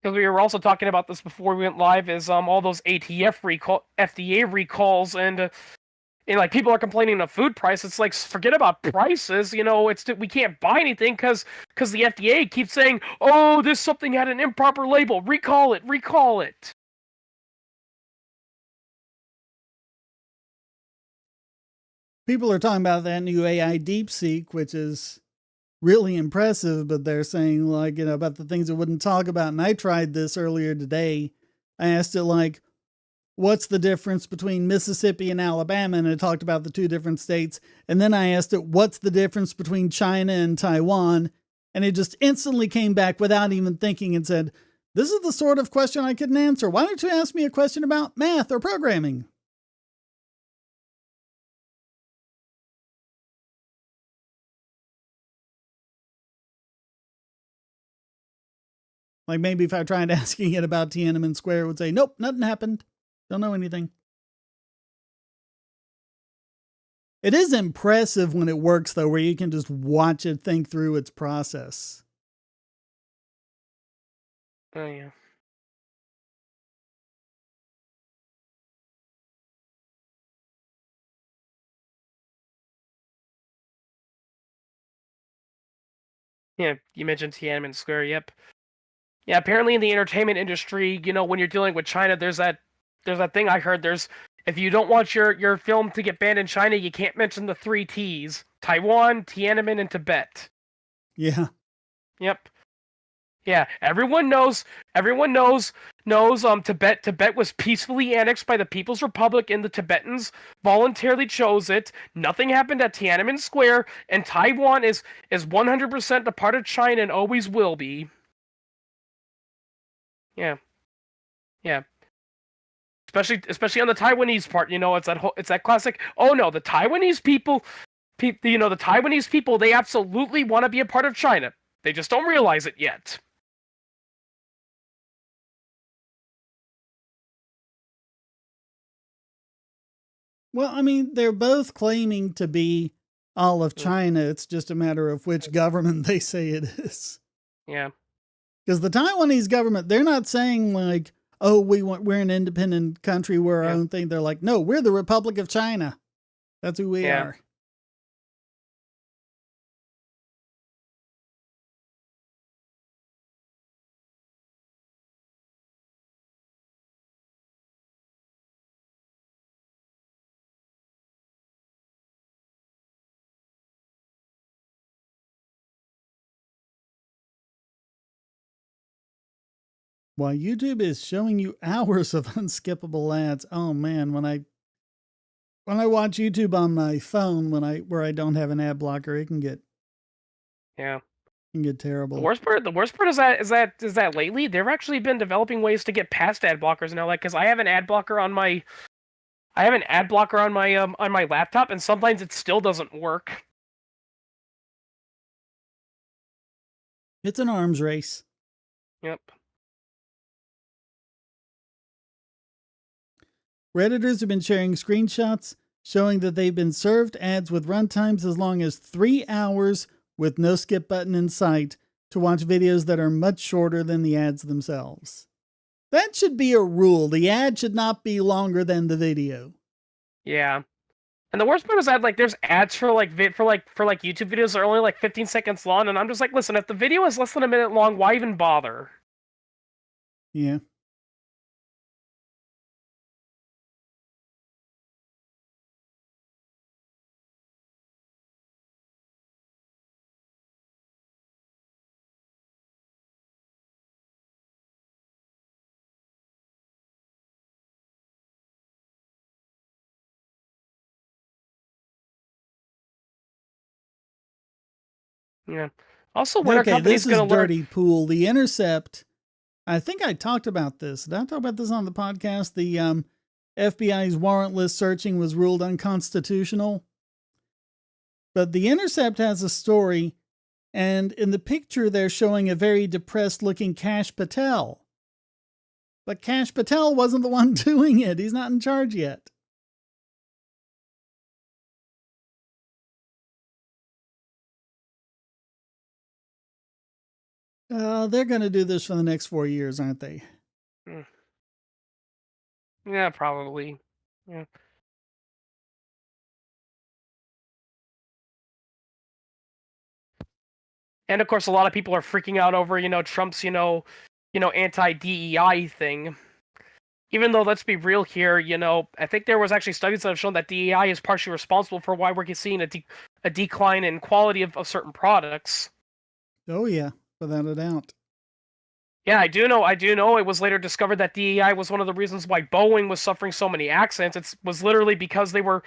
Because we were also talking about this before we went live, is all those FDA recalls, and like people are complaining of food price. It's like forget about prices. It's we can't buy anything because the FDA keeps saying, oh, this something had an improper label. Recall it. Recall it. People are talking about that new AI DeepSeek, which is really impressive, but they're saying, like, about the things it wouldn't talk about. And I tried this earlier today. I asked it, like, what's the difference between Mississippi and Alabama? And it talked about the two different states. And then I asked it, what's the difference between China and Taiwan? And it just instantly came back without even thinking and said, this is the sort of question I couldn't answer. Why don't you ask me a question about math or programming? Like maybe if I tried asking it about Tiananmen Square, it would say, nope, nothing happened. Don't know anything. It is impressive when it works, though, where you can just watch it think through its process. Oh yeah. Yeah, you mentioned Tiananmen Square. Yep. Yeah, apparently in the entertainment industry, when you're dealing with China, there's that thing I heard. If you don't want your film to get banned in China, you can't mention the three T's: Taiwan, Tiananmen, and Tibet. Yeah. Yep. Yeah, everyone knows. Everyone knows. Tibet was peacefully annexed by the People's Republic, and the Tibetans voluntarily chose it. Nothing happened at Tiananmen Square, and Taiwan is 100% a part of China and always will be. Yeah, yeah. Especially on the Taiwanese part, it's that classic. Oh no, the Taiwanese people, the Taiwanese people, they absolutely want to be a part of China. They just don't realize it yet. Well, I mean, they're both claiming to be all of Mm. China. It's just a matter of which government they say it is. Yeah. Because the Taiwanese government, they're not saying like, "Oh, we're an independent country, we're our Yeah. own thing." They're like, "No, we're the Republic of China. That's who we Yeah. are." While YouTube is showing you hours of unskippable ads. Oh man, when I watch YouTube on my phone, where I don't have an ad blocker, it Yeah. can get The terrible. worst part, the worst part is that lately they've actually been developing ways to get past ad blockers now. Like, because I have an ad blocker on my laptop, and sometimes it still doesn't work. It's an arms race. Yep. Redditors have been sharing screenshots showing that they've been served ads with runtimes as long as 3 hours with no skip button in sight to watch videos that are much shorter than the ads themselves. That should be a rule. The ad should not be longer than the video. Yeah. And the worst part is that, like, there's ads for YouTube videos that are only like 15 seconds long, and I'm just like, listen, if the video is less than a minute long, why even bother? Yeah. Yeah. Also, when are Okay, companies this is going to learn? dirty pool. The Intercept. I think I talked about this. Did I talk about this on the podcast? The FBI's warrantless searching was ruled unconstitutional. But the Intercept has a story, and in the picture they're showing a very depressed looking Kash Patel. But Kash Patel wasn't the one doing it. He's not in charge yet. They're going to do this for the next 4 years, aren't they? Yeah, probably. Yeah. And of course, a lot of people are freaking out over, Trump's, anti-DEI thing. Even though, let's be real here, I think there was actually studies that have shown that DEI is partially responsible for why we're seeing a decline in quality of certain products. Oh yeah, without a doubt. Yeah, I do know. It was later discovered that DEI was one of the reasons why Boeing was suffering so many accidents. It was literally because they were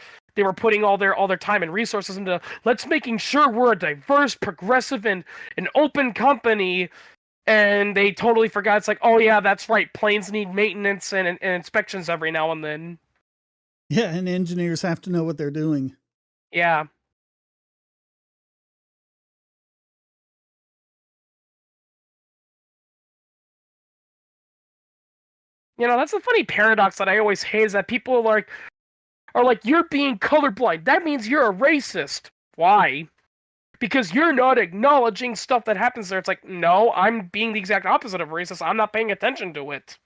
putting all their time and resources into let's making sure we're a diverse, progressive, and an open company, and they totally forgot. It's like, oh yeah, that's right. Planes need maintenance and inspections every now and then. Yeah, and engineers have to know what they're doing. Yeah. That's a funny paradox that I always hate is that people are like, you're being colorblind. That means you're a racist. Why? Because you're not acknowledging stuff that happens there. It's like, no, I'm being the exact opposite of racist. I'm not paying attention to it.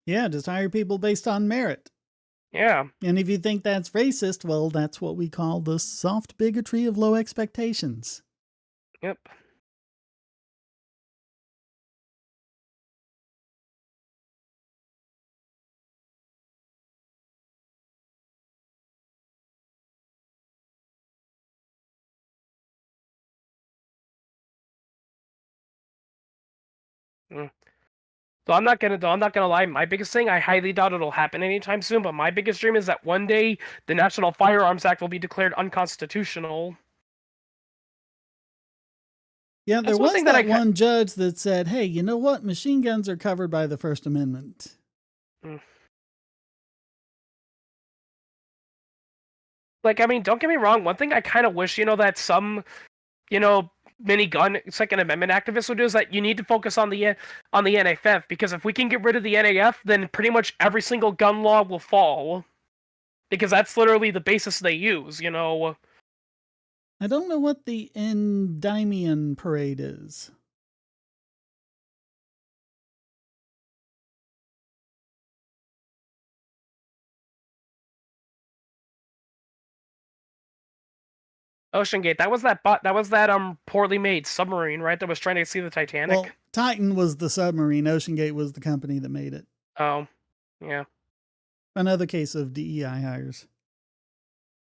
Yeah, just hire people based on merit. Yeah. And if you think that's racist, well, that's what we call the soft bigotry of low expectations. Yep. So I'm not gonna lie. My biggest thing, I highly doubt it'll happen anytime soon. But my biggest dream is that one day the National Firearms Act will be declared unconstitutional. Yeah, there That's one was thing that one judge that said, hey, you know what? Machine guns are covered by the First Amendment. Like, I mean, don't get me wrong. One thing I kind of wish, that some, mini gun Second Amendment activists would do is that you need to focus on the NFF, because if we can get rid of the NAF, then pretty much every single gun law will fall, because that's literally the basis they use. I don't know what the Endymion Parade is. Ocean Gate. That was that poorly made submarine, right? That was trying to see the Titanic. Well, Titan was the submarine. Ocean Gate was the company that made it. Oh, yeah. Another case of DEI hires.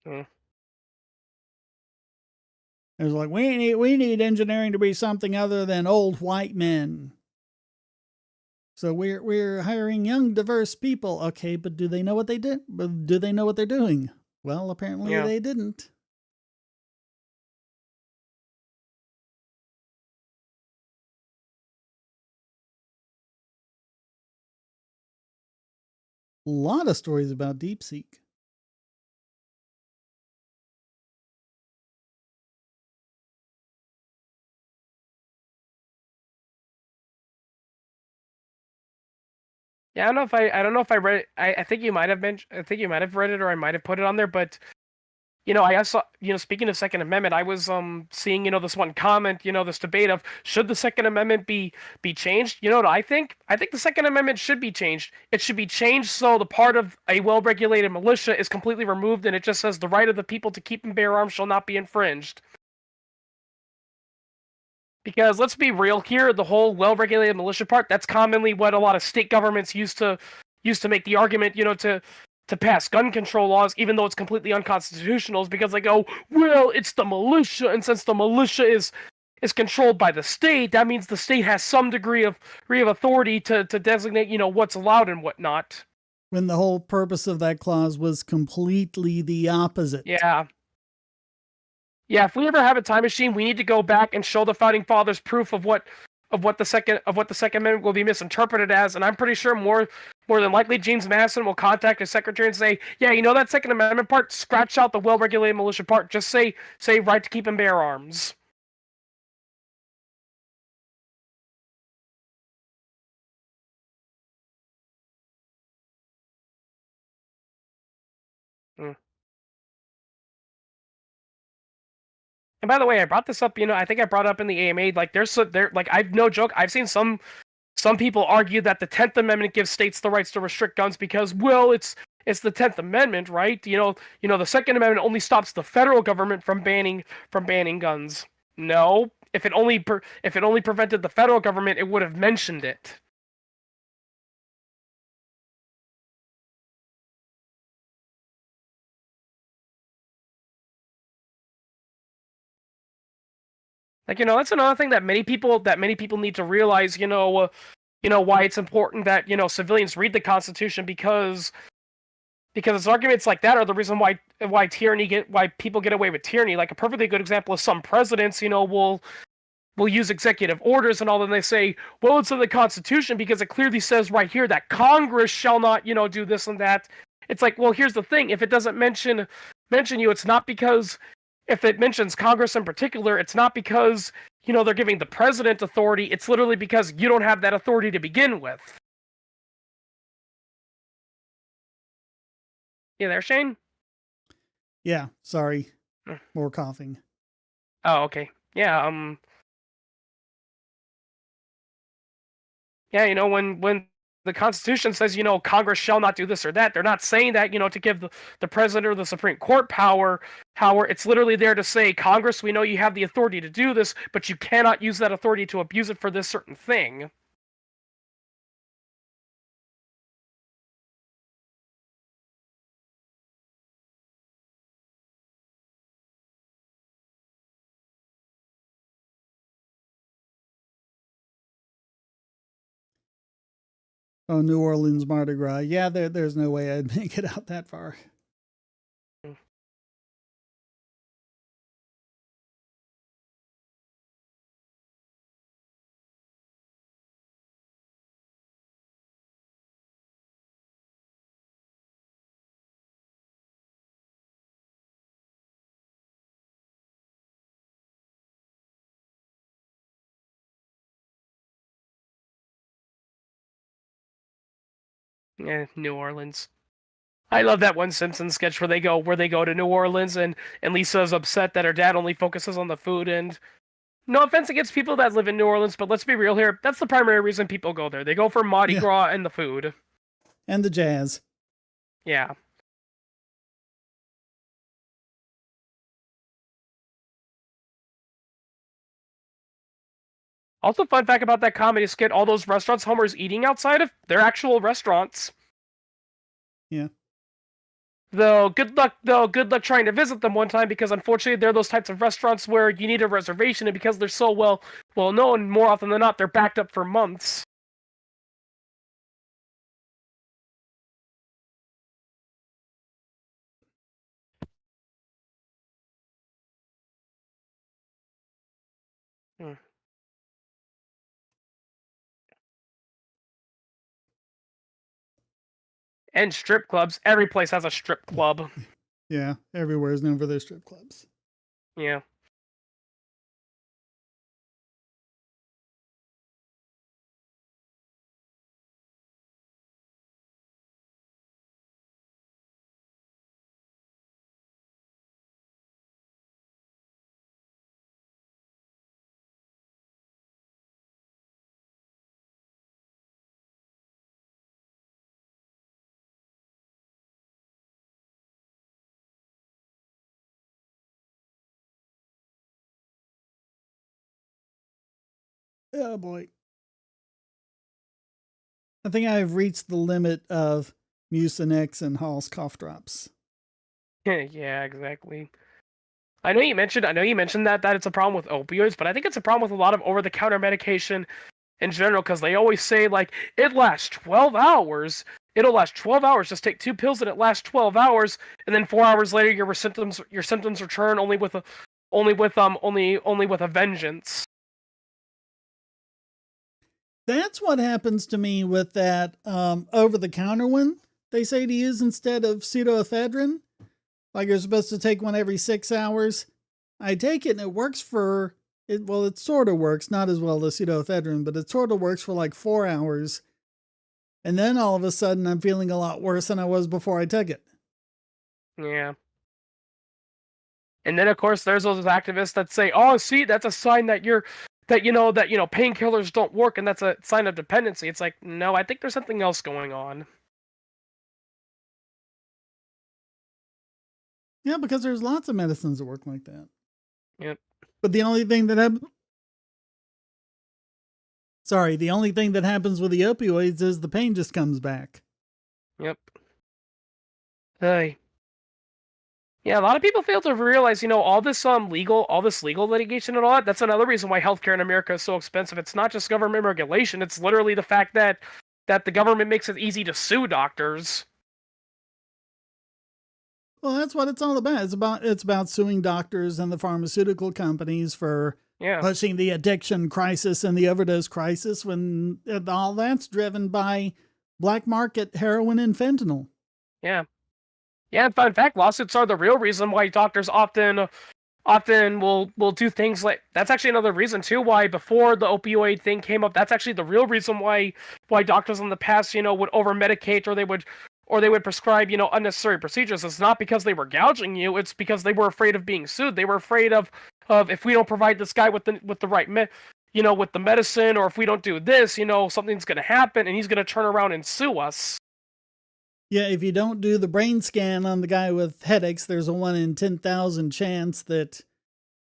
It was like, we need engineering to be something other than old white men. So we're hiring young, diverse people. Okay, but do they know what they did? Do they know what they're doing? Well, apparently they didn't. A lot of stories about DeepSeek. Yeah, I don't know if I read it. I think you might have mentioned. I think you might have read it, or I might have put it on there. But I saw. Speaking of Second Amendment, I was seeing this one comment. This debate of should the Second Amendment be changed. You know what I think? I think the Second Amendment should be changed. It should be changed so the part of a well-regulated militia is completely removed, and it just says the right of the people to keep and bear arms shall not be infringed. Because let's be real here, the whole well-regulated militia part, that's commonly what a lot of state governments used to make the argument, to pass gun control laws, even though it's completely unconstitutional, is because they go, well, it's the militia, and since the militia is controlled by the state, that means the state has some degree of authority to designate, what's allowed and whatnot. When the whole purpose of that clause was completely the opposite. Yeah. Yeah, if we ever have a time machine, we need to go back and show the founding fathers proof of what the second amendment will be misinterpreted as, and I'm pretty sure more than likely James Madison will contact his secretary and say, yeah, you know that Second Amendment part, scratch out the well-regulated militia part, just say right to keep and bear arms. Hmm. And by the way, I brought this up, I think I brought it up in the AMA, like I've no joke, I've seen some people argue that the 10th Amendment gives states the rights to restrict guns because, well, it's the 10th Amendment, right? The Second Amendment only stops the federal government from banning guns. No, if it only prevented the federal government, it would have mentioned it. Like, that's another thing that many people need to realize. Why it's important that civilians read the Constitution, because it's arguments like that are the reason why people get away with tyranny. Like, a perfectly good example is some presidents, will use executive orders and all, and they say, well, it's in the Constitution because it clearly says right here that Congress shall not, do this and that. It's like, well, here's the thing: if it doesn't mention you, it's not because, if it mentions Congress in particular, it's not because they're giving the president authority. It's literally because you don't have that authority to begin with. You there, Shane? Yeah, sorry. More coughing. Oh, okay. Yeah, yeah, when the Constitution says, Congress shall not do this or that, they're not saying that, to give the president or the Supreme Court power. It's literally there to say, Congress, we know you have the authority to do this, but you cannot use that authority to abuse it for this certain thing. Oh, New Orleans Mardi Gras. Yeah, there's no way I'd make it out that far. Yeah, New Orleans. I love that one Simpsons sketch where they go to New Orleans, and Lisa's upset that her dad only focuses on the food. And no offense against people that live in New Orleans, but let's be real here. That's the primary reason people go there. They go for Mardi Gras and the food. And the jazz. Yeah. Also, fun fact about that comedy skit: all those restaurants Homer's eating outside of, they're actual restaurants. Yeah. Though good luck trying to visit them one time, because unfortunately they're those types of restaurants where you need a reservation, and because they're so well known, more often than not, they're backed up for months. Hmm. And strip clubs. Every place has a strip club. Yeah, everywhere is known for their strip clubs. Yeah. Oh boy. I think I've reached the limit of Mucinex and Hall's cough drops. Yeah, exactly. I know you mentioned that it's a problem with opioids, but I think it's a problem with a lot of over-the-counter medication in general, because they always say, like, it lasts 12 hours. It'll last 12 hours. Just take 2 pills and it lasts 12 hours, and then 4 hours later your symptoms return, only with only with a vengeance. That's what happens to me with that over-the-counter one they say to use instead of pseudoephedrine. Like you're supposed to take one every 6 hours. I take it and it works for it. Well, it sort of works, not as well as pseudoephedrine, but it sort of works for like 4 hours. And then all of a sudden I'm feeling a lot worse than I was before I took it. Yeah. And then of course there's those activists that say, "Oh, see, that's a sign that painkillers don't work and that's a sign of dependency." It's like, "No, I think there's something else going on." Yeah, because there's lots of medicines that work like that. Yep. But the only thing that happens with the opioids is the pain just comes back. Yep. Hey. Yeah, a lot of people fail to realize, all this legal litigation and all that. That's another reason why healthcare in America is so expensive. It's not just government regulation; it's literally the fact that the government makes it easy to sue doctors. Well, that's what it's all about. It's about suing doctors and the pharmaceutical companies for pushing the addiction crisis and the overdose crisis when all that's driven by black market heroin and fentanyl. Yeah. Yeah, in fact, lawsuits are the real reason why doctors often will do things like that's actually another reason too why before the opioid thing came up, that's actually the real reason why doctors in the past, would over medicate or they would prescribe, unnecessary procedures. It's not because they were gouging you, it's because they were afraid of being sued. They were afraid of if we don't provide this guy with the right with the medicine, or if we don't do this, something's going to happen and he's going to turn around and sue us. Yeah, if you don't do the brain scan on the guy with headaches, there's a 1 in 10,000 chance that,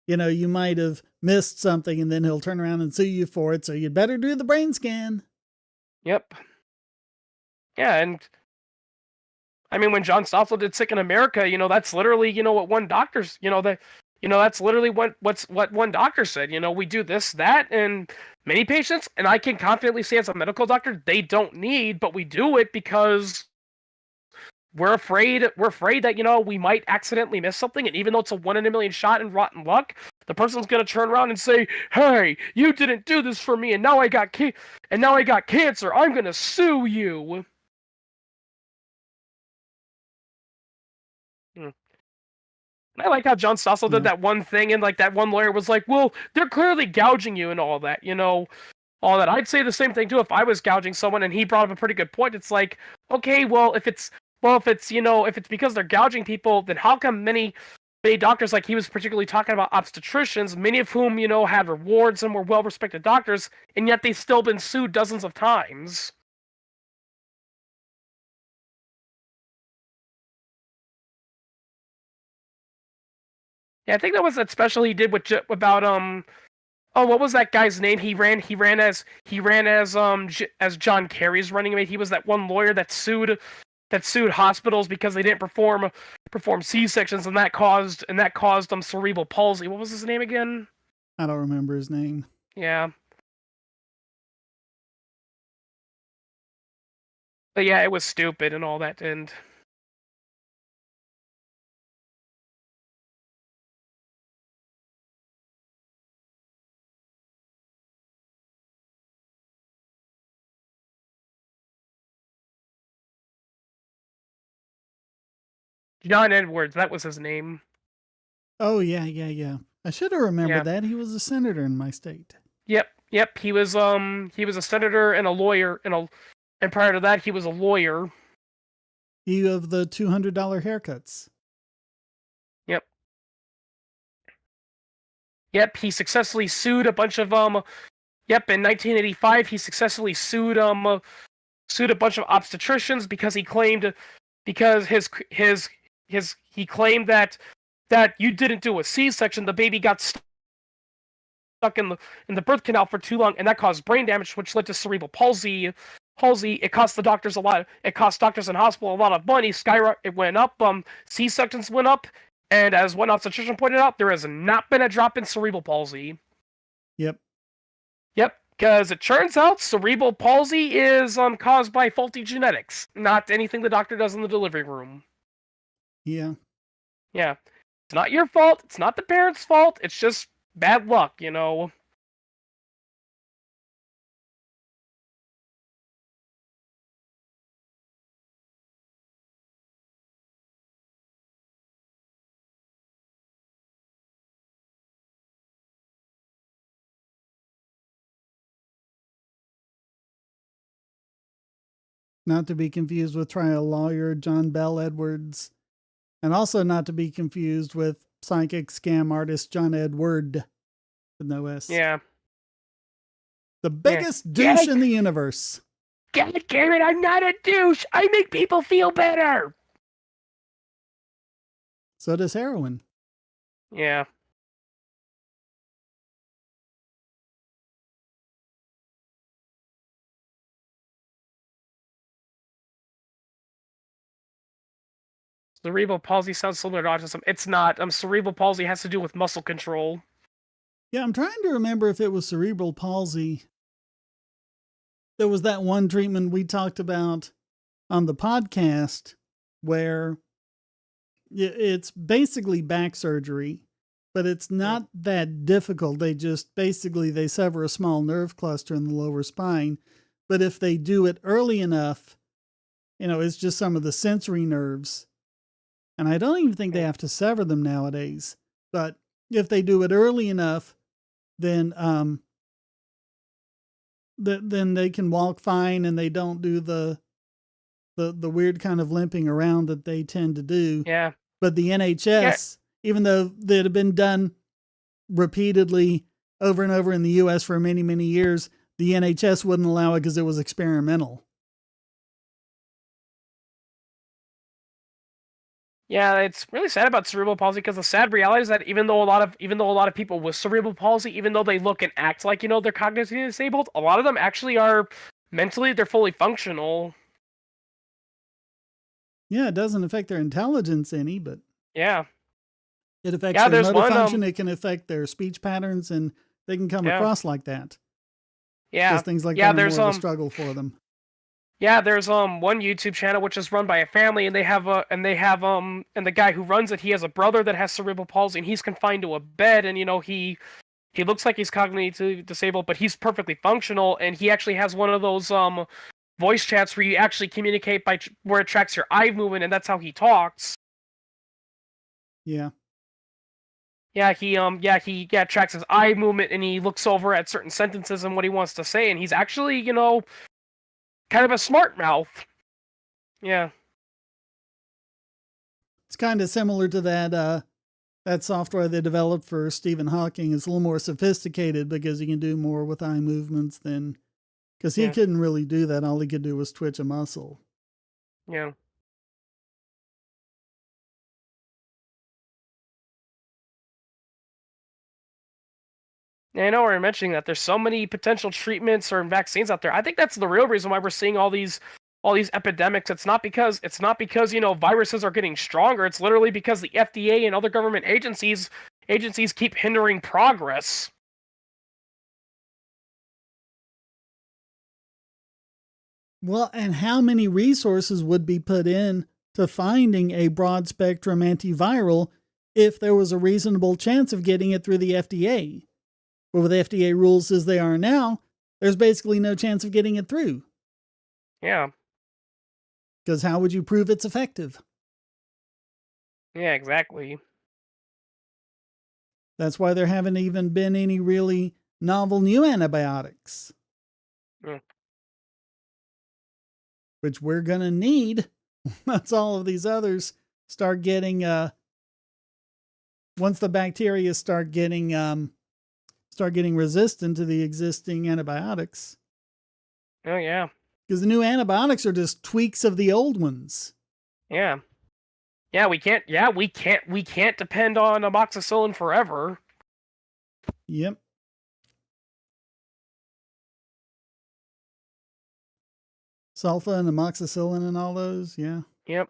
you might have missed something and then he'll turn around and sue you for it. So you'd better do the brain scan. Yep. Yeah, and I mean, when John Stossel did Sick in America, that's literally, what one doctor's, that's literally what one doctor said. We do this, that, and many patients, and I can confidently say as a medical doctor, they don't need, but we do it because we're afraid that, we might accidentally miss something, and even though it's a 1 in a million shot and rotten luck, the person's gonna turn around and say, "Hey, you didn't do this for me, and now I got cancer. I'm gonna sue you." I like how John Stossel did that one thing, and like that one lawyer was like, "Well, they're clearly gouging you and all that, all that." I'd say the same thing too if I was gouging someone, and he brought up a pretty good point. It's like, okay, well, if it's because they're gouging people, then how come many doctors, like he was particularly talking about obstetricians, many of whom, had rewards and were well-respected doctors, and yet they've still been sued dozens of times. Yeah, I think that was that special he did about oh, what was that guy's name? He ran as as John Kerry's running mate. He was that one lawyer that sued hospitals because they didn't perform C-sections, and that caused cerebral palsy. What was his name again? I don't remember his name. Yeah. But yeah, it was stupid and all that, and John Edwards, that was his name. Oh, yeah. I should have remembered that. He was a senator in my state. Yep. He was a senator and a lawyer, and prior to that, he was a lawyer. He of the $200 haircuts. Yep. He successfully sued a bunch of Yep. In 1985, he successfully sued a bunch of obstetricians because he claimed he claimed that you didn't do a C-section, the baby got stuck in the birth canal for too long, and that caused brain damage, which led to cerebral palsy. It cost the doctors a lot. It cost doctors in hospital a lot of money. It went up. C-sections went up, and as one obstetrician pointed out, there has not been a drop in cerebral palsy. Yep. Because it turns out cerebral palsy is caused by faulty genetics, not anything the doctor does in the delivery room. Yeah. It's not your fault. It's not the parents' fault. It's just bad luck, Not to be confused with trial lawyer John Bell Edwards, and also not to be confused with psychic scam artist John Edward with no S. Yeah. The biggest Yeah. douche in the universe. God damn it, I'm not a douche. I make people feel better. So does heroin. Yeah. Cerebral palsy sounds similar to autism. It's not. Cerebral palsy has to do with muscle control. Yeah, I'm trying to remember if it was cerebral palsy. There was that one treatment we talked about on the podcast where it's basically back surgery, but it's not that difficult. They just basically they sever a small nerve cluster in the lower spine. But if they do it early enough, it's just some of the sensory nerves. And I don't even think they have to sever them nowadays. But if they do it early enough, then then they can walk fine and they don't do the weird kind of limping around that they tend to do. Yeah. But the NHS, even though that had been done repeatedly over and over in the US for many, many years, the NHS wouldn't allow it because it was experimental. Yeah, it's really sad about cerebral palsy because the sad reality is that even though a lot of people with cerebral palsy, even though they look and act like they're cognitively disabled, a lot of them actually are mentally they're fully functional. Yeah, it doesn't affect their intelligence any, but yeah, it affects their motor function. It can affect their speech patterns, and they can come across like that. Yeah, because things like that are more of a struggle for them. Yeah, there's one YouTube channel which is run by a family, and and the guy who runs it, he has a brother that has cerebral palsy, and he's confined to a bed, and he looks like he's cognitively disabled, but he's perfectly functional, and he actually has one of those voice chats where you actually communicate by where it tracks your eye movement, and that's how he talks. Yeah. Yeah, he tracks his eye movement, and he looks over at certain sentences and what he wants to say, and he's actually, kind of a smart mouth. Yeah. It's kind of similar to that software they developed for Stephen Hawking. It's a little more sophisticated because he can do more with eye movements than, because he couldn't really do that. All he could do was twitch a muscle. Yeah. I know we're mentioning that there's so many potential treatments or vaccines out there. I think that's the real reason why we're seeing all these epidemics. It's not because viruses are getting stronger. It's literally because the FDA and other government agencies keep hindering progress. Well, and how many resources would be put in to finding a broad spectrum antiviral if there was a reasonable chance of getting it through the FDA? But with FDA rules as they are now, there's basically no chance of getting it through. Yeah. Because how would you prove it's effective? Yeah, exactly. That's why there haven't even been any really novel new antibiotics. Yeah. Which we're going to need once all of these others start getting, once the bacteria start getting resistant to the existing antibiotics. Oh, yeah. Because the new antibiotics are just tweaks of the old ones. Yeah. Yeah, we can't depend on amoxicillin forever. Yep. Sulfa and amoxicillin and all those, yeah. Yep.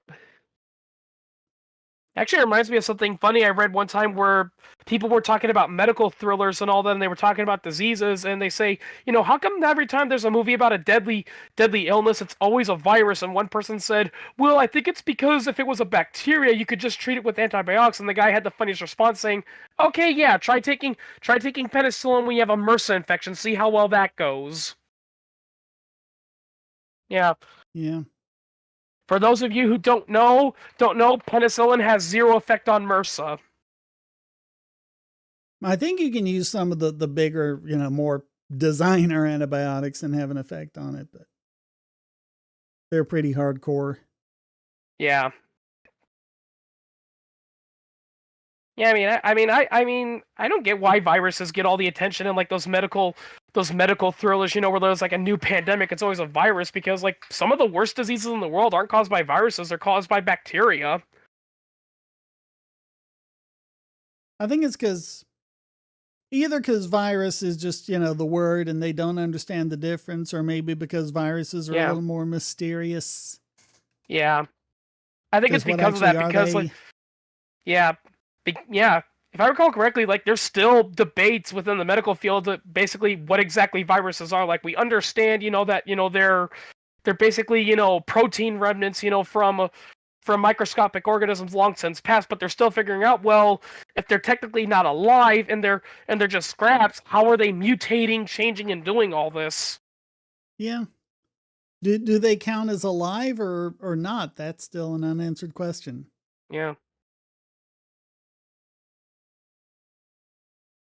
Actually, it reminds me of something funny I read one time where people were talking about medical thrillers and all that, and they were talking about diseases, and they say, how come every time there's a movie about a deadly illness, it's always a virus? And one person said, well, I think it's because if it was a bacteria, you could just treat it with antibiotics. And the guy had the funniest response saying, okay, yeah, try taking penicillin when you have a MRSA infection, see how well that goes. Yeah. Yeah. For those of you who don't know, penicillin has zero effect on MRSA. I think you can use some of the bigger, more designer antibiotics and have an effect on it, but they're pretty hardcore. Yeah. Yeah, I don't get why viruses get all the attention in like those medical thrillers, where there's like a new pandemic, it's always a virus, because like some of the worst diseases in the world aren't caused by viruses, they're caused by bacteria. I think it's either because virus is just, the word and they don't understand the difference, or maybe because viruses are a little more mysterious. Yeah. I think it's because of that, because like, yeah. If I recall correctly, like there's still debates within the medical field that basically what exactly viruses are. Like we understand, that they're basically protein remnants, from microscopic organisms long since past, but they're still figuring out, well, if they're technically not alive and they're just scraps, how are they mutating, changing, and doing all this? Yeah. Do they count as alive or not? That's still an unanswered question. Yeah.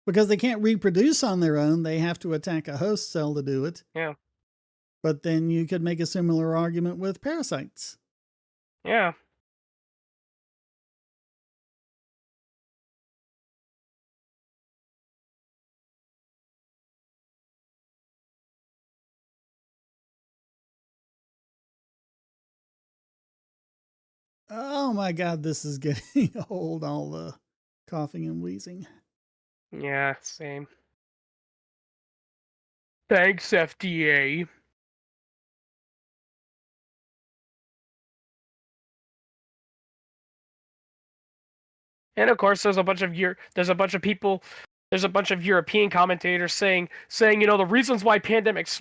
Because they can't reproduce on their own, they have to attack a host cell to do it. Yeah. But then you could make a similar argument with parasites. Yeah. Oh my God, this is getting old, all the coughing and wheezing. Yeah, same. Thanks, FDA. And of course, there's a bunch of people, there's a bunch of European commentators saying, the reasons why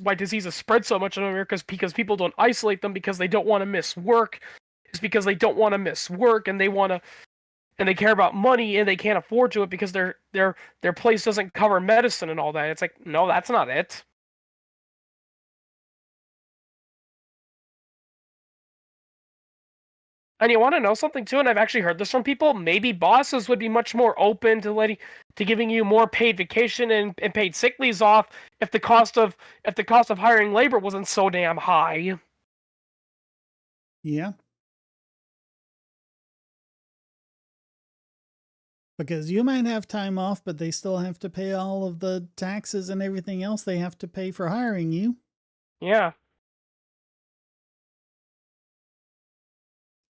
why diseases spread so much in America is because people don't isolate them because they don't want to miss work. It's because they don't want to miss work, and they care about money, and they can't afford to it because their place doesn't cover medicine and all that. It's like, no, that's not it. And you want to know something too, and I've actually heard this from people, maybe bosses would be much more open to giving you more paid vacation and paid sick leaves off if the cost of hiring labor wasn't so damn high. Yeah. Because you might have time off, but they still have to pay all of the taxes and everything else they have to pay for hiring you. Yeah.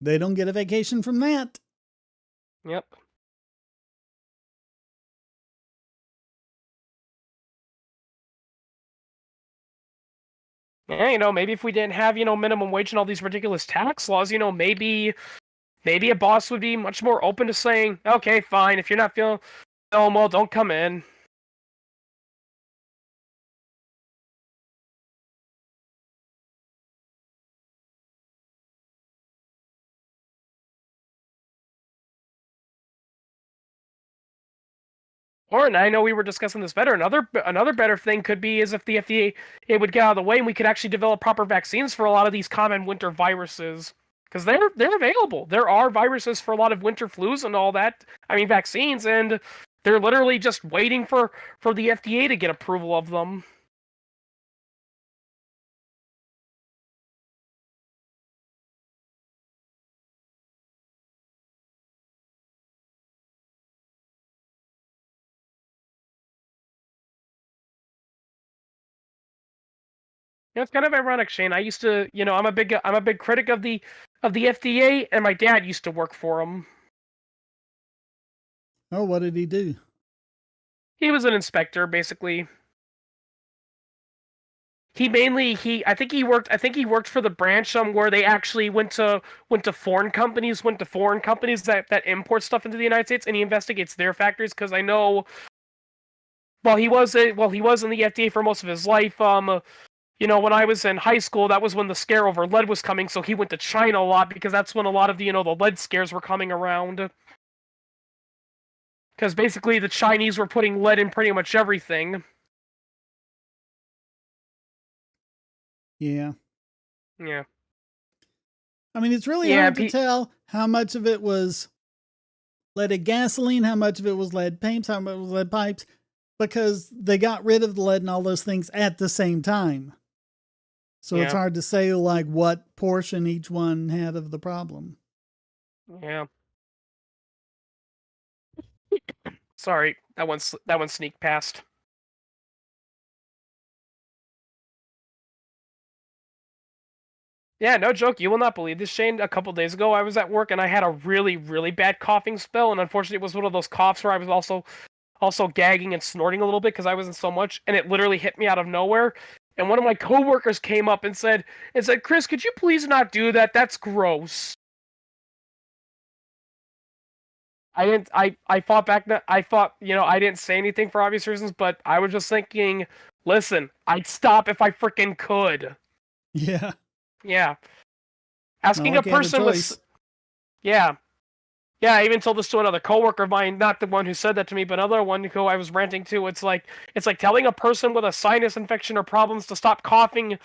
They don't get a vacation from that. Yep. Yeah, maybe if we didn't have, minimum wage and all these ridiculous tax laws, maybe a boss would be much more open to saying, okay, fine, if you're not feeling well, don't come in. Or, and I know we were discussing this better. Another better thing could be is if the FDA it would get out of the way and we could actually develop proper vaccines for a lot of these common winter viruses, because they're available. There are viruses for a lot of winter flus and all that. I mean, vaccines, and they're literally just waiting for the FDA to get approval of them. It's kind of ironic, Shane. I used to, I'm a big critic of the FDA, and my dad used to work for them. Oh, what did he do? He was an inspector, basically. I think he worked for the branch where they actually went to foreign companies that import stuff into the United States, and he investigates their factories. Because I know, he was in the FDA for most of his life. When I was in high school, that was when the scare over lead was coming, so he went to China a lot because that's when a lot of the lead scares were coming around. Because basically the Chinese were putting lead in pretty much everything. Yeah. Yeah. I mean, it's really Yeah, hard to tell how much of it was leaded gasoline, how much of it was lead paints, how much was lead pipes, because they got rid of the lead and all those things at the same time. So it's hard to say like what portion each one had of the problem. Yeah. Sorry, that one sneaked past. Yeah, no joke. You will not believe this, Shane. A couple days ago, I was at work and I had a really, really bad coughing spell, and unfortunately, it was one of those coughs where I was also gagging and snorting a little bit because I wasn't so much, and it literally hit me out of nowhere. And one of my coworkers came up and said, "Chris, could you please not do that? That's gross." I didn't. I fought back. I fought. I didn't say anything for obvious reasons, but I was just thinking, listen, I'd stop if I freaking could. Yeah. Yeah. Asking like a person with. Yeah. Yeah, I even told this to another coworker of mine, not the one who said that to me, but another one who I was ranting to. It's like telling a person with a sinus infection or problems to stop coughing,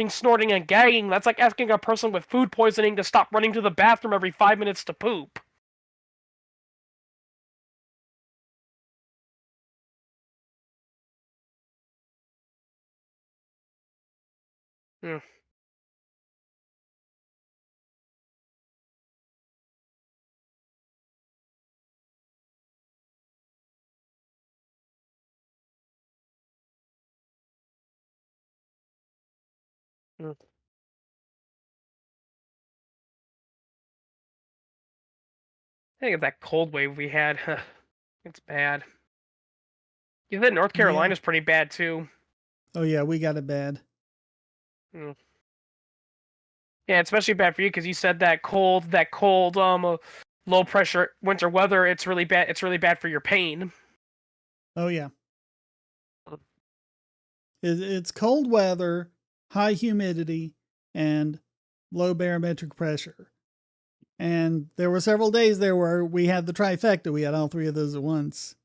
snorting, and gagging. That's like asking a person with food poisoning to stop running to the bathroom every 5 minutes to poop. Hmm. Hmm. I think of that cold wave we had. It's bad. You said North Carolina's pretty bad too. Oh yeah, we got it bad. Hmm. Yeah, it's especially bad for you because you said that cold, low pressure winter weather. It's really bad. It's really bad for your pain. Oh yeah. It's cold weather, high humidity, and low barometric pressure. And there were several days there where we had the trifecta. We had all three of those at once.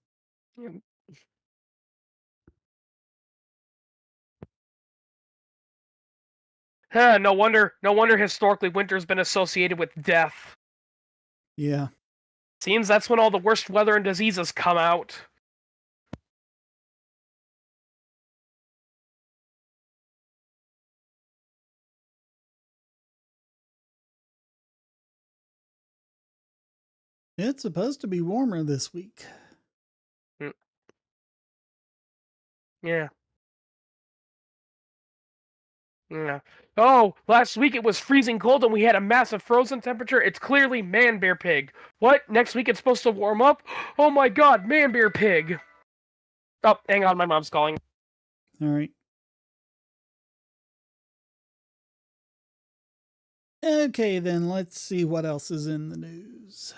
No wonder historically winter's been associated with death. Yeah. Seems that's when all the worst weather and diseases come out. It's supposed to be warmer this week. Yeah. Yeah. Oh, last week it was freezing cold and we had a massive frozen temperature. It's clearly man bear pig. What? Next week it's supposed to warm up? Oh my god, man bear pig. Oh, hang on, my mom's calling. All right. Okay, then let's see what else is in the news.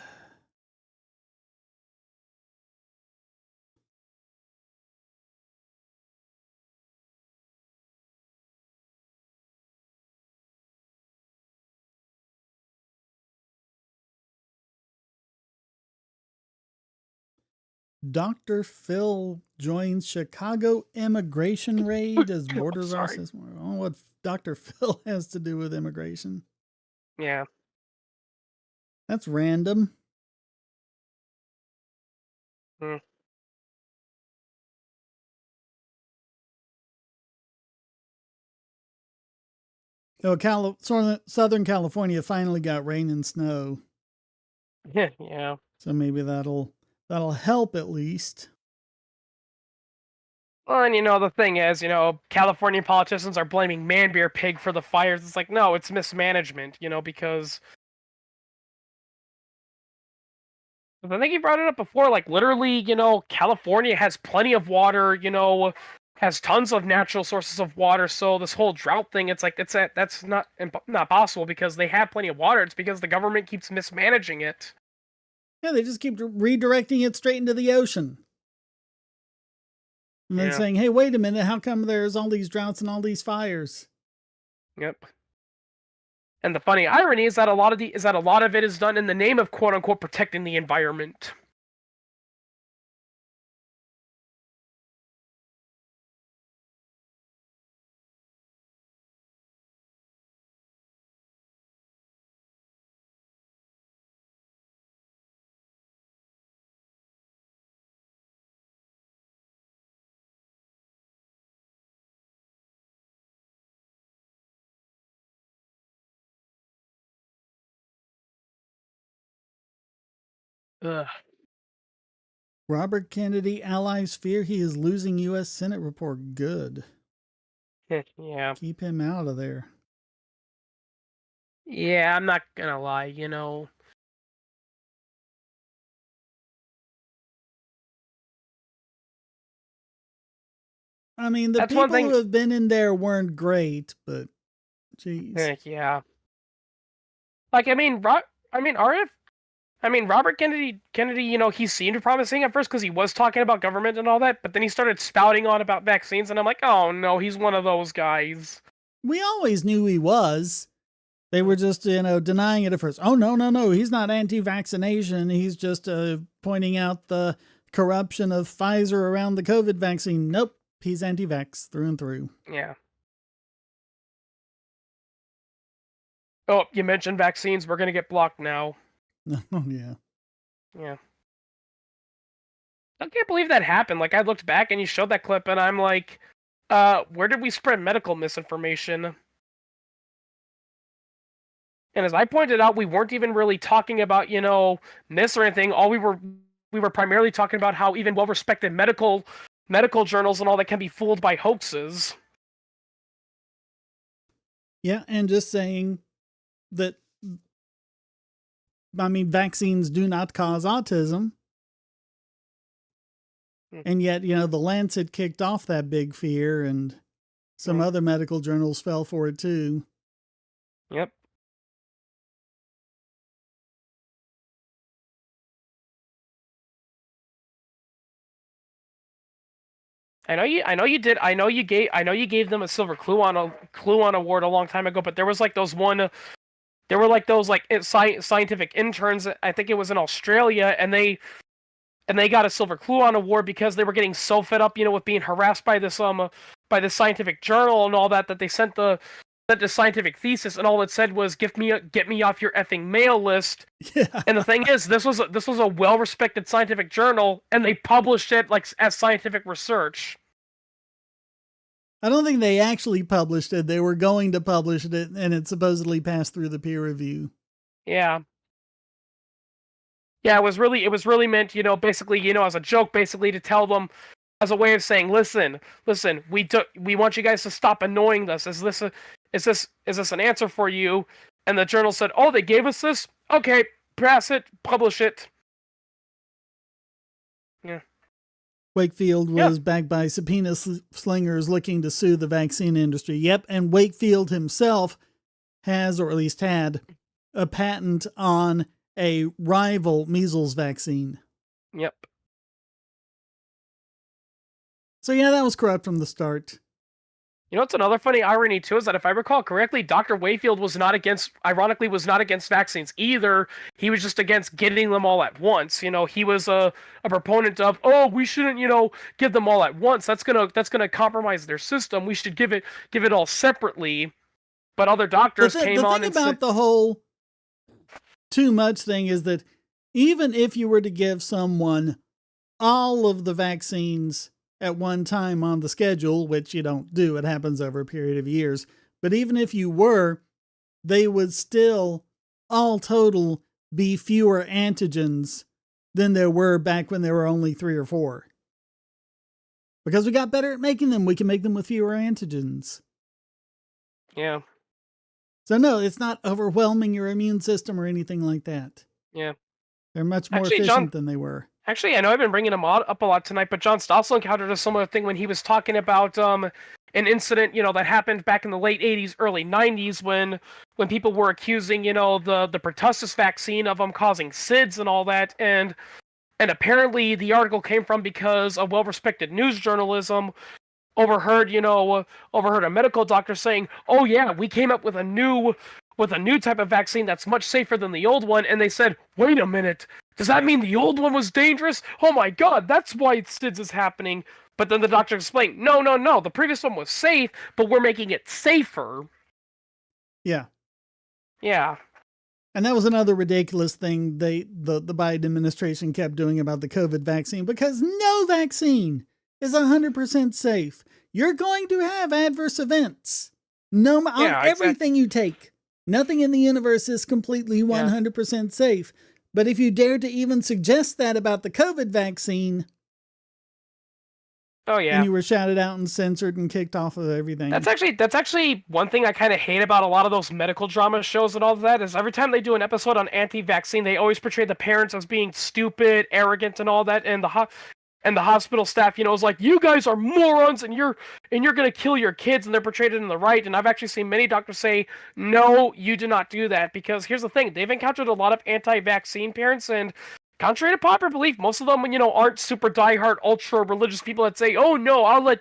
Dr. Phil joins Chicago immigration raid as borders are assessment. I don't know what Dr. Phil has to do with immigration. Yeah. That's random. Hmm. Oh, Southern California finally got rain and snow. Yeah. So maybe that'll help at least. Well, and the thing is, California politicians are blaming man bear pig for the fires. It's like, no, it's mismanagement, because I think you brought it up before, like literally, California has plenty of water, has tons of natural sources of water. So this whole drought thing, it's like that's not possible because they have plenty of water. It's because the government keeps mismanaging it. Yeah, they just keep redirecting it straight into the ocean. And then saying, hey, wait a minute, how come there's all these droughts and all these fires? Yep. And the funny irony is that a lot of it is done in the name of quote unquote protecting the environment. Ugh. Robert Kennedy allies fear he is losing U.S. Senate report. Good. Yeah. Keep him out of there. Yeah, I'm not gonna lie, I mean, the That's one people thing. who have been in there weren't great, but geez. Yeah. Like, Robert Kennedy, he seemed promising at first because he was talking about government and all that, but then he started spouting on about vaccines, and I'm like, oh no, he's one of those guys. We always knew he was. They were just, denying it at first. Oh, no. He's not anti-vaccination. He's just pointing out the corruption of Pfizer around the COVID vaccine. Nope. He's anti-vax through and through. Yeah. Oh, you mentioned vaccines. We're going to get blocked now. Oh, yeah. Yeah. I can't believe that happened. Like, I looked back and you showed that clip, and I'm like, where did we spread medical misinformation? And as I pointed out, we weren't even really talking about, myths or anything. All we were primarily talking about how even well-respected medical journals and all that can be fooled by hoaxes. Yeah, and just saying that, vaccines do not cause autism. And yet, the Lancet kicked off that big fear, and some other medical journals fell for it too. Yep. I know you gave them a silver Cluon award a long time ago, but there was like those scientific interns. I think it was in Australia, and they got a silver Cluon award because they were getting so fed up, with being harassed by this scientific journal and all that they sent the scientific thesis, and all it said was get me off your effing mail list. Yeah. And the thing is, this was a well-respected scientific journal, and they published it like as scientific research. I don't think they actually published it. They were going to publish it, and it supposedly passed through the peer review. Yeah. Yeah, it was really meant, basically, as a joke, basically to tell them, as a way of saying, listen, we want you guys to stop annoying us. Is this an answer for you? And the journal said, oh, they gave us this? Okay, pass it, publish it. Yeah. Wakefield was backed by subpoena slingers looking to sue the vaccine industry. Yep, and Wakefield himself has, or at least had, a patent on a rival measles vaccine. Yep. So yeah, that was corrupt from the start. What's another funny irony too is that if I recall correctly, Dr. Wakefield was not against vaccines either. He was just against getting them all at once. He was a proponent of, oh, we shouldn't, give them all at once. That's gonna compromise their system. We should give it all separately. But other doctors came on and said, the thing about the whole too much thing is that even if you were to give someone all of the vaccines at one time on the schedule, which you don't do, it happens over a period of years. But even if you were, they would still, all total, be fewer antigens than there were back when there were only 3 or 4. Because we got better at making them, we can make them with fewer antigens. Yeah. So no, it's not overwhelming your immune system or anything like that. Yeah. They're much more efficient than they were. Actually, I know I've been bringing him up a lot tonight, but John Stossel encountered a similar thing when he was talking about an incident, that happened back in the late '80s, early '90s, when people were accusing, the pertussis vaccine of causing SIDS and all that, and apparently the article came from because a well-respected news journalism overheard a medical doctor saying, "Oh yeah, we came up with a new type of vaccine that's much safer than the old one." And they said, "Wait a minute, does that mean the old one was dangerous? Oh my God, that's why SIDS is happening." But then the doctor explained, "No, no, no, the previous one was safe, but we're making it safer." Yeah. Yeah. And that was another ridiculous thing the Biden administration kept doing about the COVID vaccine, because no vaccine is 100% safe. You're going to have adverse events. On everything you take. Nothing in the universe is completely 100% safe. But if you dare to even suggest that about the COVID vaccine, oh yeah, and you were shouted out and censored and kicked off of everything. That's actually one thing I kind of hate about a lot of those medical drama shows and all of that, is every time they do an episode on anti-vaccine, they always portray the parents as being stupid, arrogant, and all that, and the hospital staff, is like, "You guys are morons, and you're gonna kill your kids," and they're portrayed in the right. And I've actually seen many doctors say, "No, you do not do that," because here's the thing: they've encountered a lot of anti-vaccine parents, and contrary to popular belief, most of them, aren't super diehard, ultra religious people that say, "Oh no, I'll let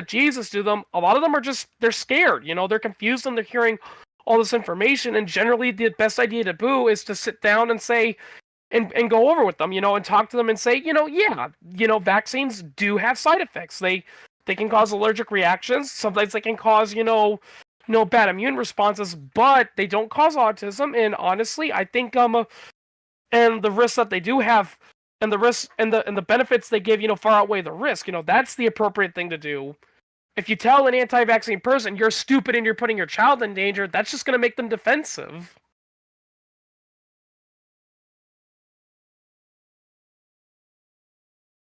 Jesus do them." A lot of them are just, they're scared, they're confused, and they're hearing all this information. And generally, the best idea to do is to sit down and say, and go over with them, and talk to them and say, vaccines do have side effects. They can cause allergic reactions. Sometimes they can cause, bad immune responses, but they don't cause autism. And honestly, I think and the risks that they do have, and the risks and the benefits they give, far outweigh the risk. That's the appropriate thing to do. If you tell an anti-vaccine person you're stupid and you're putting your child in danger, that's just going to make them defensive.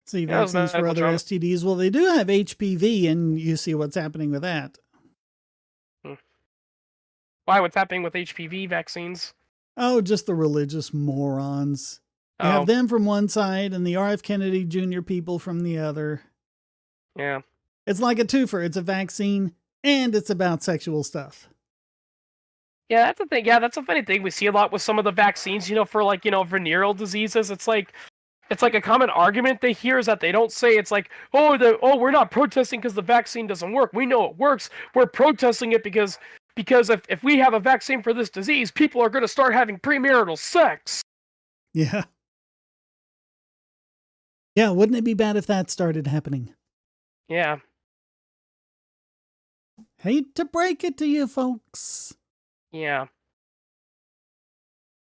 See, vaccines for other STDs. Well, they do have HPV, and you see what's happening with that. Why? What's happening with HPV vaccines? Oh, just the religious morons. You have them from one side and the RF Kennedy Jr. people from the other. Yeah. It's like a twofer. It's a vaccine, and it's about sexual stuff. Yeah, that's the thing. Yeah, that's a funny thing. We see a lot with some of the vaccines, for venereal diseases. It's like a common argument they hear is that they don't say, it's like, we're not protesting because the vaccine doesn't work. We know it works. We're protesting it because if we have a vaccine for this disease, people are going to start having premarital sex. Yeah. Yeah, wouldn't it be bad if that started happening? Yeah. Hate to break it to you folks. Yeah.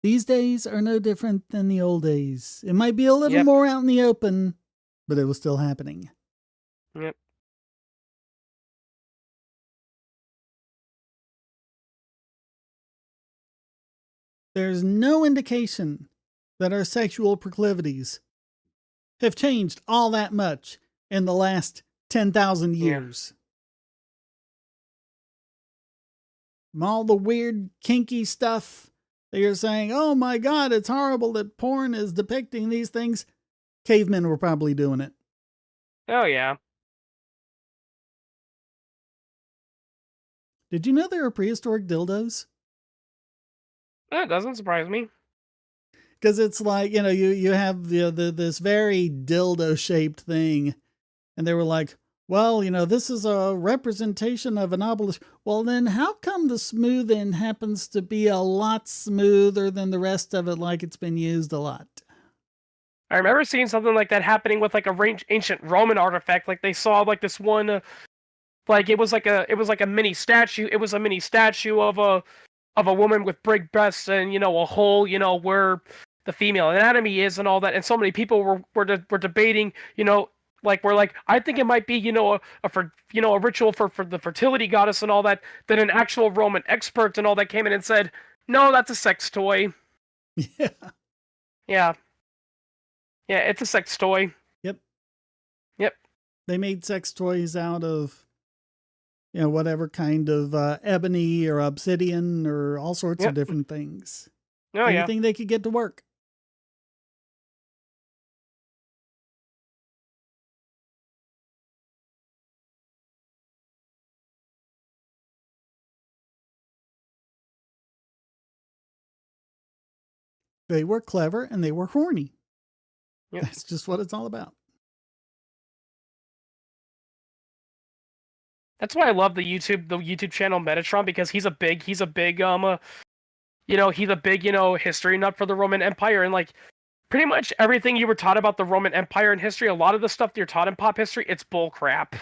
These days are no different than the old days. It might be a little more out in the open, but it was still happening. Yep. There's no indication that our sexual proclivities have changed all that much in the last 10,000 years. All the weird, kinky stuff that you're saying, "Oh my God, it's horrible that porn is depicting these things." Cavemen were probably doing it. Oh, yeah. Did you know there are prehistoric dildos? That doesn't surprise me. Because it's like, you have this very dildo-shaped thing, and they were like, "Well, this is a representation of an obelisk." Well, then how come the smooth end happens to be a lot smoother than the rest of it, like it's been used a lot? I remember seeing something like that happening with like a ancient Roman artifact. Like they saw like this one, like it was like a mini statue. It was a mini statue of a woman with big breasts and a hole, where the female anatomy is and all that. And so many people were debating, I think it might be, a ritual for the fertility goddess and all that. Then an actual Roman expert and all that came in and said, "No, that's a sex toy." Yeah. Yeah. Yeah, it's a sex toy. Yep. Yep. They made sex toys out of, whatever kind of ebony or obsidian or all sorts of different things. Oh, Anything they could get to work. They were clever and they were horny. Yep. That's just what it's all about. That's why I love the YouTube channel Metatron, because he's a big he's a big history nut for the Roman Empire, and like pretty much everything you were taught about the Roman Empire in history, a lot of the stuff that you're taught in pop history, it's bull crap.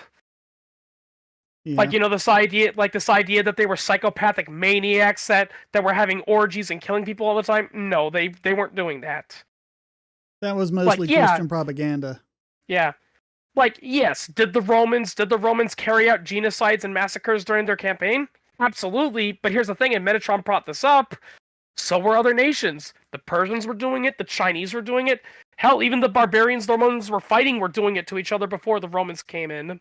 Yeah. Like, this idea that they were psychopathic maniacs that were having orgies and killing people all the time. No, they weren't doing that. That was mostly Christian propaganda. Yeah. Like, yes, did the Romans carry out genocides and massacres during their campaign? Absolutely, but here's the thing, and Metatron brought this up, so were other nations. The Persians were doing it, the Chinese were doing it. Hell, even the barbarians the Romans were fighting were doing it to each other before the Romans came in.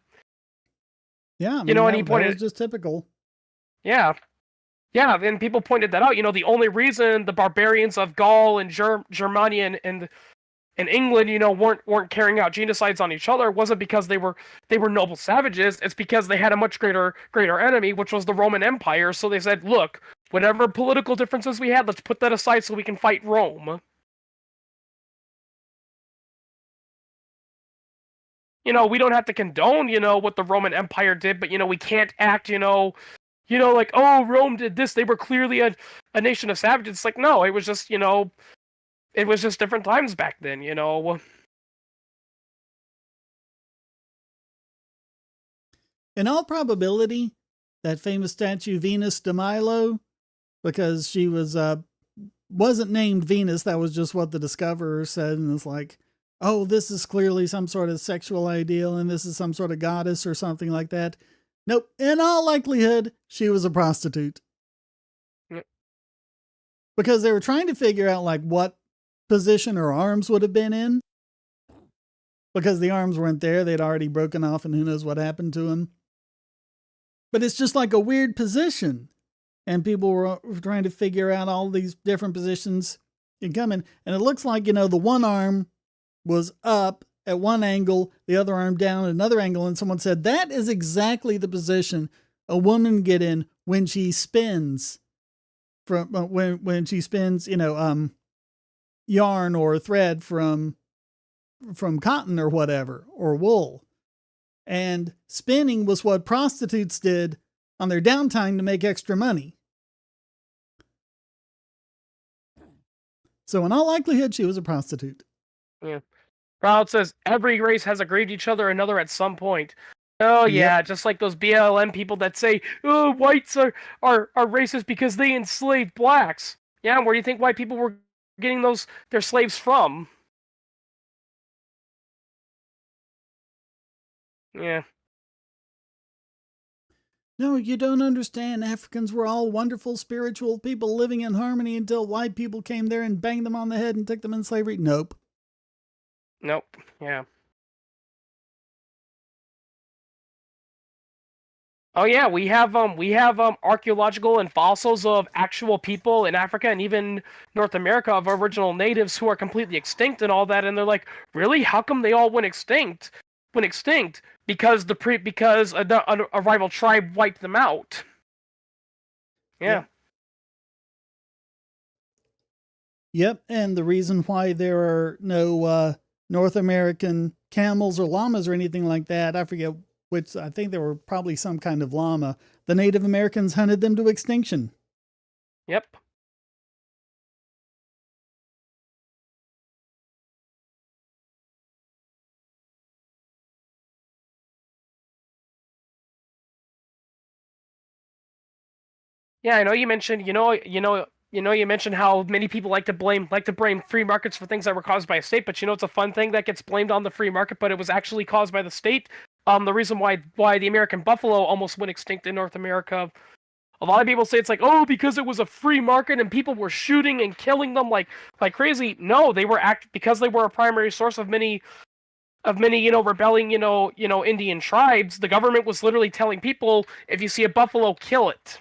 Yeah, I mean, that was just typical. Yeah. Yeah, and people pointed that out. The only reason the barbarians of Gaul and Germania and England, weren't carrying out genocides on each other wasn't because they were noble savages. It's because they had a much greater enemy, which was the Roman Empire. So they said, look, whatever political differences we had, let's put that aside so we can fight Rome. We don't have to condone, what the Roman Empire did, but, we can't act, like, oh, Rome did this. They were clearly a nation of savages. It's like, no, it was just, it was just different times back then, In all probability, that famous statue Venus de Milo, because she wasn't named Venus, that was just what the discoverer said, and it's like, oh, this is clearly some sort of sexual ideal, and this is some sort of goddess or something like that. Nope. In all likelihood, she was a prostitute. Yep. Because they were trying to figure out like what position her arms would have been in. Because the arms weren't there. They'd already broken off and who knows what happened to them. But it's just like a weird position. And people were trying to figure out all these different positions in coming. And it looks like, the one arm was up at one angle, the other arm down at another angle. And someone said, that is exactly the position a woman get in when she spins from, when she spins, yarn or thread from cotton or whatever, or wool. And spinning was what prostitutes did on their downtime to make extra money. So in all likelihood, she was a prostitute. Yeah. Proud says every race has aggrieved each other or another at some point. Oh yeah, yep. Just like those BLM people that say, oh, whites are racist because they enslaved blacks. Yeah, where do you think white people were getting their slaves from? Yeah. No, you don't understand. Africans were all wonderful spiritual people living in harmony until white people came there and banged them on the head and took them in slavery. Nope. Yeah. Oh yeah, we have archaeological and fossils of actual people in Africa and even North America of original natives who are completely extinct and all that, and they're like, really? How come they all went extinct? Because a rival tribe wiped them out. Yeah. Yep, and the reason why there are no North American camels or llamas or anything like that, I forget which, I think there were probably some kind of llama. The Native Americans hunted them to extinction. Yep. Yeah, I know you mentioned, you mentioned how many people like to blame free markets for things that were caused by a state, but it's a fun thing that gets blamed on the free market, but it was actually caused by the state. The reason why the American buffalo almost went extinct in North America. A lot of people say it's like, oh, because it was a free market and people were shooting and killing them like crazy. No, they were because they were a primary source of many rebelling, Indian tribes. The government was literally telling people, if you see a buffalo, kill it.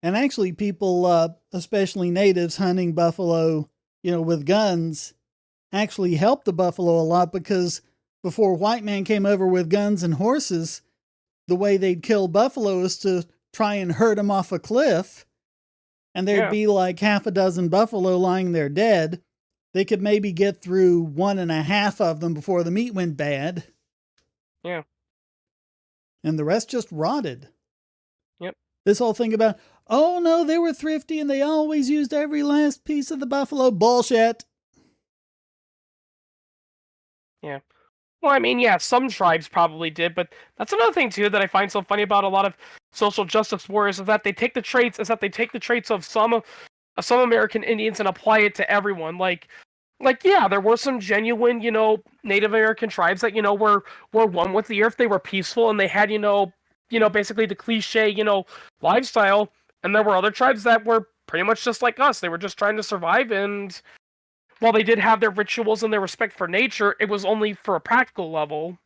And actually people, especially natives hunting buffalo, with guns, actually helped the buffalo a lot, because before white man came over with guns and horses, the way they'd kill buffalo is to try and herd them off a cliff and there'd Yeah. be like half a dozen buffalo lying there dead, they could maybe get through 1.5 of them before the meat went bad. Yeah. And the rest just rotted. Yep. This whole thing about, oh no, they were thrifty and they always used every last piece of the buffalo. Bullshit. Yeah. Well, I mean, yeah, some tribes probably did, but that's another thing too that I find so funny about a lot of social justice warriors is that they take the traits of some American Indians and apply it to everyone. Like yeah, there were some genuine, Native American tribes that were one with the earth. They were peaceful and they had basically the cliche lifestyle. And there were other tribes that were pretty much just like us. They were just trying to survive, and while they did have their rituals and their respect for nature, it was only for a practical level.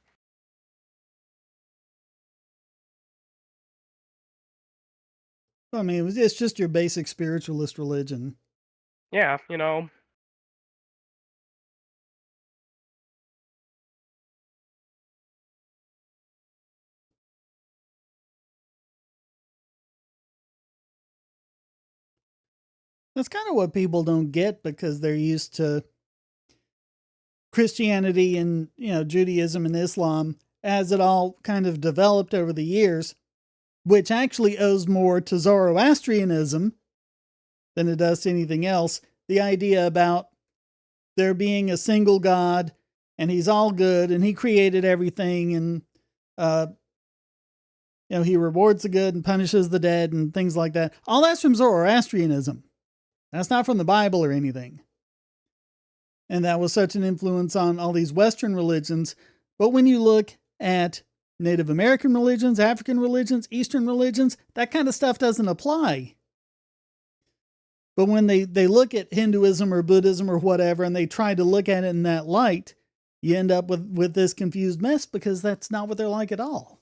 I mean, it's just your basic spiritualist religion. Yeah, That's kind of what people don't get because they're used to Christianity and, Judaism and Islam as it all kind of developed over the years, which actually owes more to Zoroastrianism than it does to anything else. The idea about there being a single God and he's all good and he created everything, and he rewards the good and punishes the dead and things like that. All that's from Zoroastrianism. That's not from the Bible or anything. And that was such an influence on all these Western religions. But when you look at Native American religions, African religions, Eastern religions, that kind of stuff doesn't apply. But when they look at Hinduism or Buddhism or whatever, and they try to look at it in that light, you end up with this confused mess because that's not what they're like at all.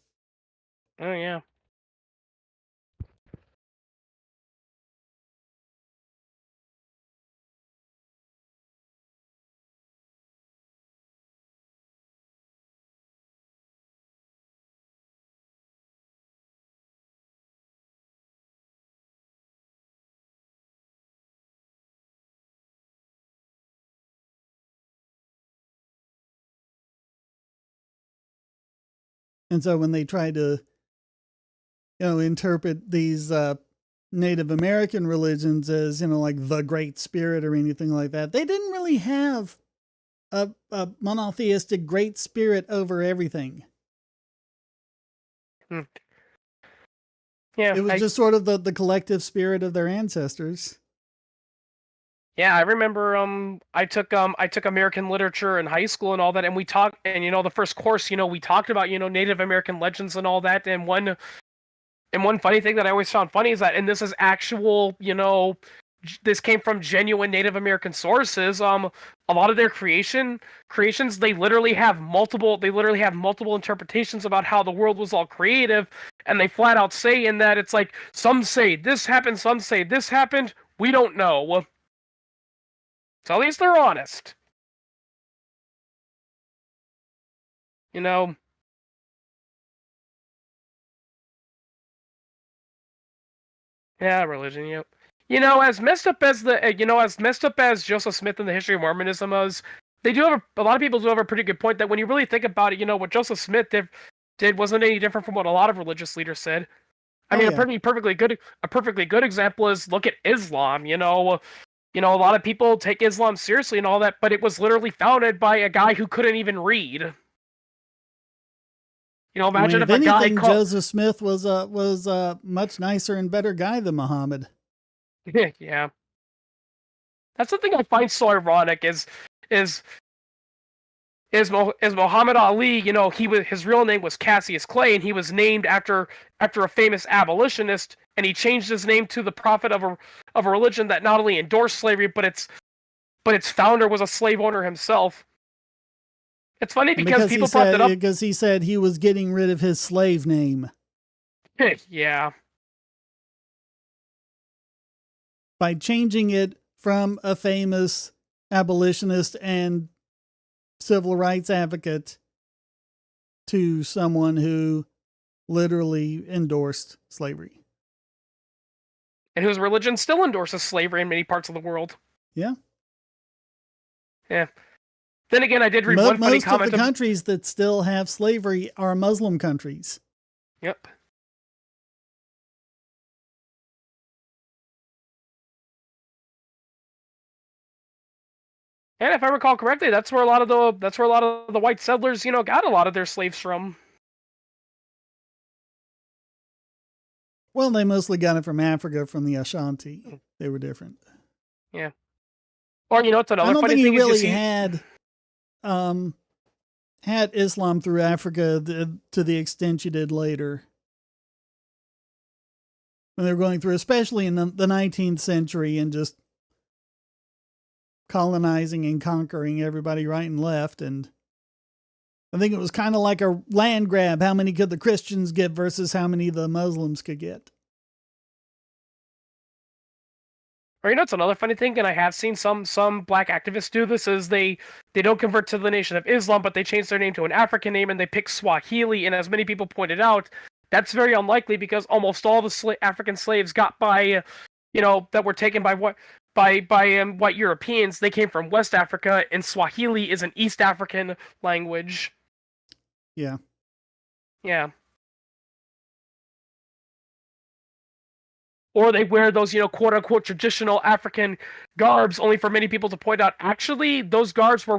Oh yeah. And so when they try to, interpret these Native American religions as, like the Great Spirit or anything like that, they didn't really have a monotheistic Great Spirit over everything. Hmm. Yeah, It was just sort of the collective spirit of their ancestors. Yeah, I remember I took American literature in high school and all that, and we talked, and the first course, we talked about Native American legends and all that, and one funny thing that I always found funny is that, and this is actual, this came from genuine Native American sources. A lot of their creations, they literally have multiple interpretations about how the world was all creative, and they flat out say in that it's like some say this happened, some say this happened. We don't know. So at least they're honest. Yeah, religion, yep. As messed up as Joseph Smith and the History of Mormonism is, they do have a lot of people do have a pretty good point that when you really think about it, what Joseph Smith did wasn't any different from what a lot of religious leaders said. I mean, yeah. a perfectly good example is look at Islam. A lot of people take Islam seriously and all that, but it was literally founded by a guy who couldn't even read. Imagine if a guy anything, Joseph Smith was a much nicer and better guy than Muhammad. Yeah. That's the thing I find so ironic is Muhammad Ali. His real name was Cassius Clay, and he was named after a famous abolitionist, and he changed his name to the prophet of a religion that not only endorsed slavery, but its founder was a slave owner himself. It's funny because people brought that up because he said he was getting rid of his slave name. Yeah. By changing it from a famous abolitionist and civil rights advocate to someone who literally endorsed slavery. and whose religion still endorses slavery in many parts of the world. Yeah. Yeah. Then again, I did read one funny Most of comment the countries that still have slavery are Muslim countries. Yep. And if I recall correctly, that's where a lot of the white settlers, got a lot of their slaves from. Well, they mostly got it from Africa, from the Ashanti. They were different. Yeah. Or it's I another don't funny think he thing is you really see had Islam through Africa to the extent you did later. When they were going through, especially in the 19th century, and just colonizing and conquering everybody right and left. And I think it was kind of like a land grab. How many could the Christians get versus how many the Muslims could get? Or it's another funny thing, and I have seen some black activists do this, is they don't convert to the Nation of Islam, but they change their name to an African name and they pick Swahili. And as many people pointed out, that's very unlikely because almost all the African slaves got by, that were taken by white Europeans. They came from West Africa, and Swahili is an East African language. Yeah. Yeah. Or they wear those, quote-unquote traditional African garbs, only for many people to point out, actually, those garbs were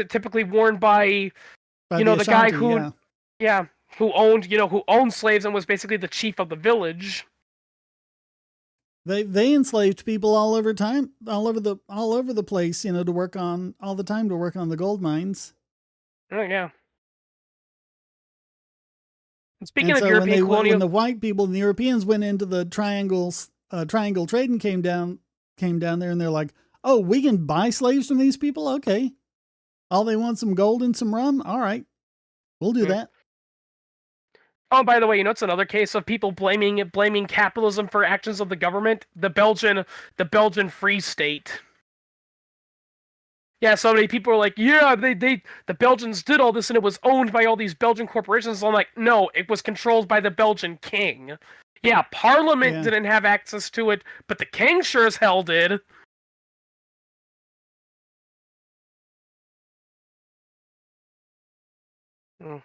typically worn by the the Ashanti, guy who, who owned slaves and was basically the chief of the village. They enslaved people all over the place, to work on all the time to work on the gold mines. Oh yeah. And speaking And of so European colonial, when the white people and the Europeans went into the triangle trade and came down there, and they're like, oh, we can buy slaves from these people? Okay. All they want some gold and some rum? All right. We'll do that. Oh, by the way, it's another case of people blaming capitalism for actions of the government. The Belgian Free State. Yeah, so many people are like, yeah, the Belgians did all this and it was owned by all these Belgian corporations. I'm like, no, it was controlled by the Belgian king. Yeah, Parliament didn't have access to it, but the king sure as hell did. Mm.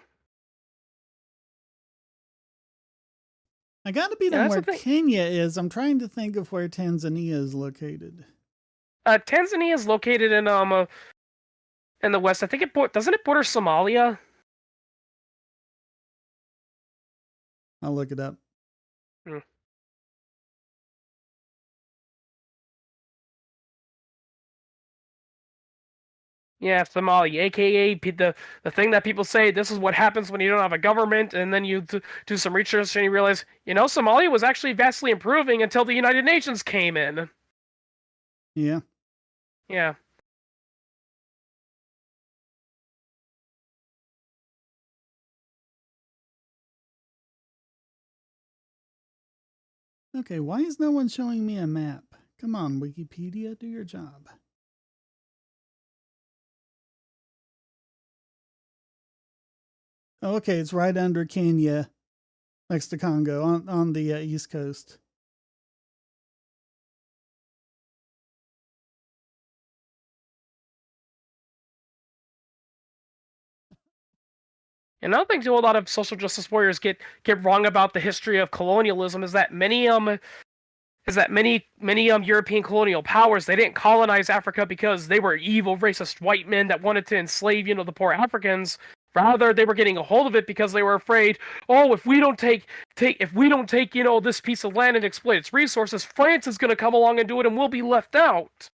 I gotta beat on where Kenya is. I'm trying to think of where Tanzania is located. Tanzania is located in the west. I think doesn't it border Somalia? I'll look it up. Hmm. Yeah, Somalia, aka the thing that people say, this is what happens when you don't have a government, and then you do some research and you realize, Somalia was actually vastly improving until the United Nations came in. Yeah. Yeah. Okay, why is no one showing me a map? Come on, Wikipedia, do your job. Okay, it's right under Kenya, next to Congo, on the east coast. Another thing too, a lot of social justice warriors get wrong about the history of colonialism is that many European colonial powers, they didn't colonize Africa because they were evil, racist white men that wanted to enslave, the poor Africans. Rather, they were getting a hold of it because they were afraid, oh, if we don't take this piece of land and exploit its resources, France is going to come along and do it and we'll be left out.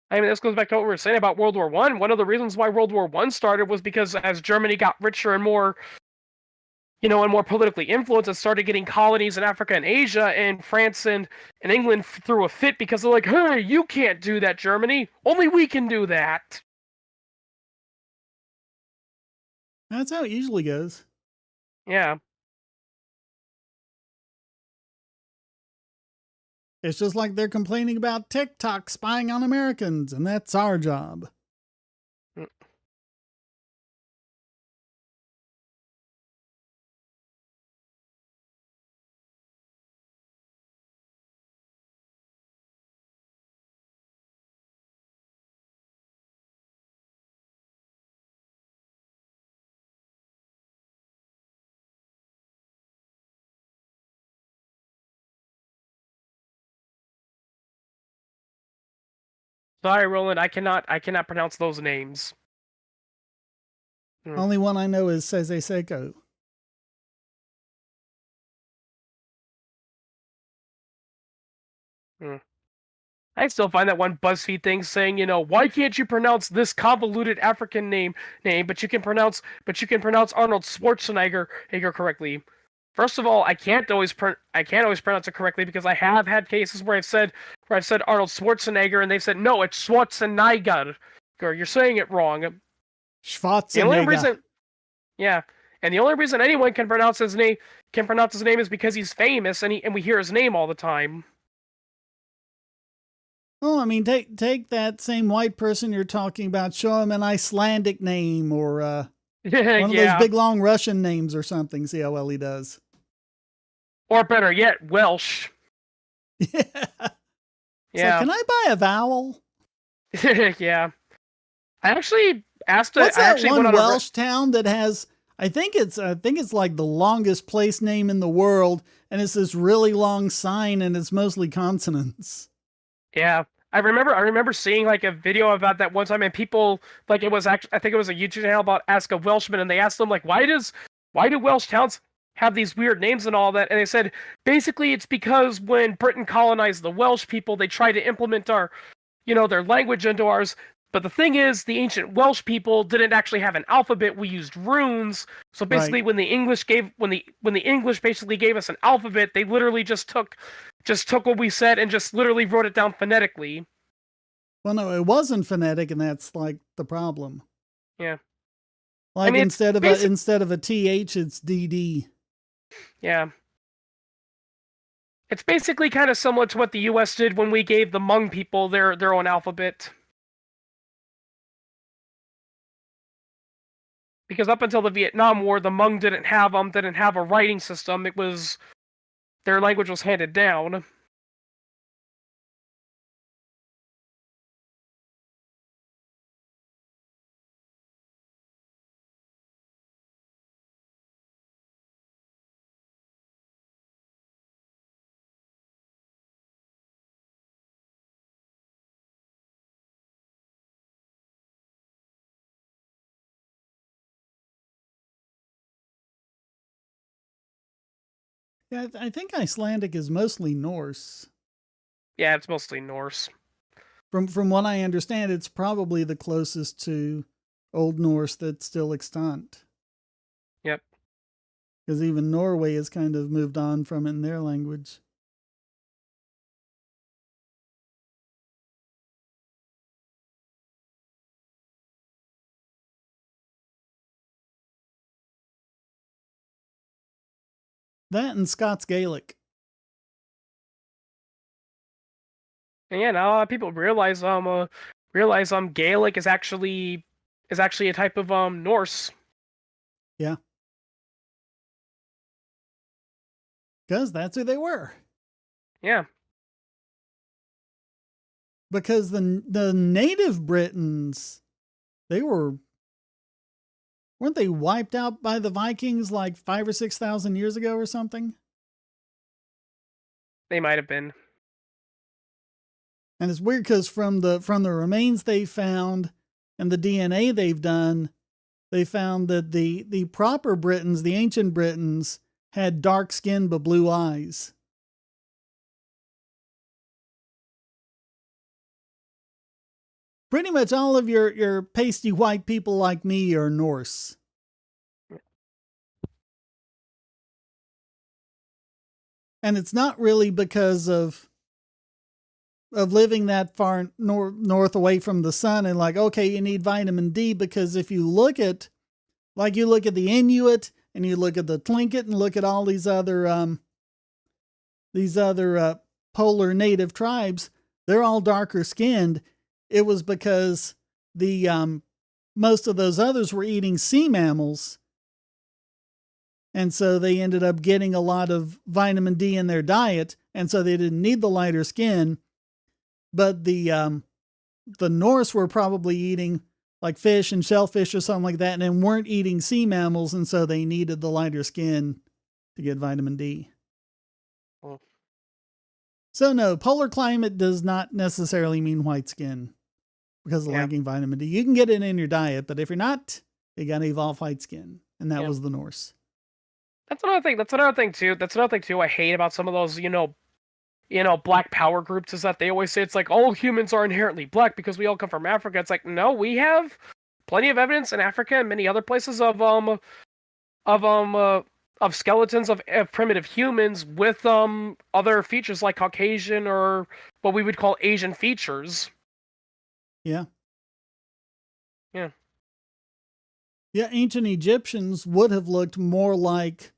I mean, this goes back to what we were saying about World War One. One of the reasons why World War One started was because as Germany got richer and more, and more politically influenced, it started getting colonies in Africa and Asia, and France and England threw a fit because they're like, hey, you can't do that, Germany. Only we can do that. That's how it usually goes. Yeah. It's just like they're complaining about TikTok spying on Americans, and that's our job. Mm. Sorry, Roland, I cannot pronounce those names. Mm. Only one I know is Seze Seko. Mm. I still find that one BuzzFeed thing saying, why can't you pronounce this convoluted African name, but you can pronounce Arnold Schwarzenegger correctly. First of all, I can't always pronounce it correctly because I have had cases where I've said Arnold Schwarzenegger and they've said no, it's Schwarzenegger. You're saying it wrong. The only Schwarzenegger. reason, yeah, and the only reason anyone can pronounce his name is because he's famous and we hear his name all the time. Oh, I mean, take that same white person you're talking about, show him an Icelandic name or one of those big long Russian names or something. See how well he does. Or better yet, Welsh. Yeah. Yeah. Like, can I buy a vowel? Yeah. I actually asked. What's that one Welsh town that has? I think it's like the longest place name in the world, and it's this really long sign, and it's mostly consonants. Yeah, I remember seeing like a video about that one time, and people like it was actually I think it was a YouTube channel about Ask a Welshman, and they asked them like why do Welsh towns have these weird names and all that, and they said basically it's because when Britain colonized the Welsh people, they tried to implement our their language into ours. But the thing is, the ancient Welsh people didn't actually have an alphabet. We used runes. So basically, Right. when the English basically gave us an alphabet, they literally just took what we said and just literally wrote it down phonetically. Well, no, it wasn't phonetic, and that's like the problem. Yeah. Like instead of a TH, it's DD. Yeah. It's basically kind of similar to what the U.S. did when we gave the Hmong people their own alphabet. Because up until the Vietnam War, the Hmong didn't have a writing system. It was their language was handed down. Yeah, I think Icelandic is mostly Norse. Yeah, it's mostly Norse. From what I understand, it's probably the closest to Old Norse that's still extant. Yep. Because even Norway has kind of moved on from it in their language. That and Scots Gaelic. And yeah, now a lot of people realize Gaelic is actually a type of Norse. Yeah. Because that's who they were. Yeah. Because the native Britons, weren't they wiped out by the Vikings like 5,000 or 6,000 years ago or something? They might have been. And it's weird because from the remains they found and the DNA they've done, they found that the proper Britons, the ancient Britons, had dark skin but blue eyes. Pretty much all of your pasty white people like me are Norse. And it's not really because of living that far north away from the sun and like, okay, you need vitamin D, because if you look at the Inuit and you look at the Tlingit and look at all these other polar native tribes, they're all darker skinned. It was because the most of those others were eating sea mammals. And so they ended up getting a lot of vitamin D in their diet. And so they didn't need the lighter skin. But the Norse were probably eating like fish and shellfish or something like that, and then weren't eating sea mammals. And so they needed the lighter skin to get vitamin D. Oh. So no, polar climate does not necessarily mean white skin because of Yeah. lacking vitamin D. You can get it in your diet, but if you're not, you got to evolve white skin. And that Yeah. was the Norse. That's another thing. That's another thing too. I hate about some of those, black power groups is that they always say it's like all humans are inherently black because we all come from Africa. It's like, no, we have plenty of evidence in Africa and many other places of skeletons of primitive humans with other features like Caucasian or what we would call Asian features. Yeah. Yeah. Yeah, ancient Egyptians would have looked more like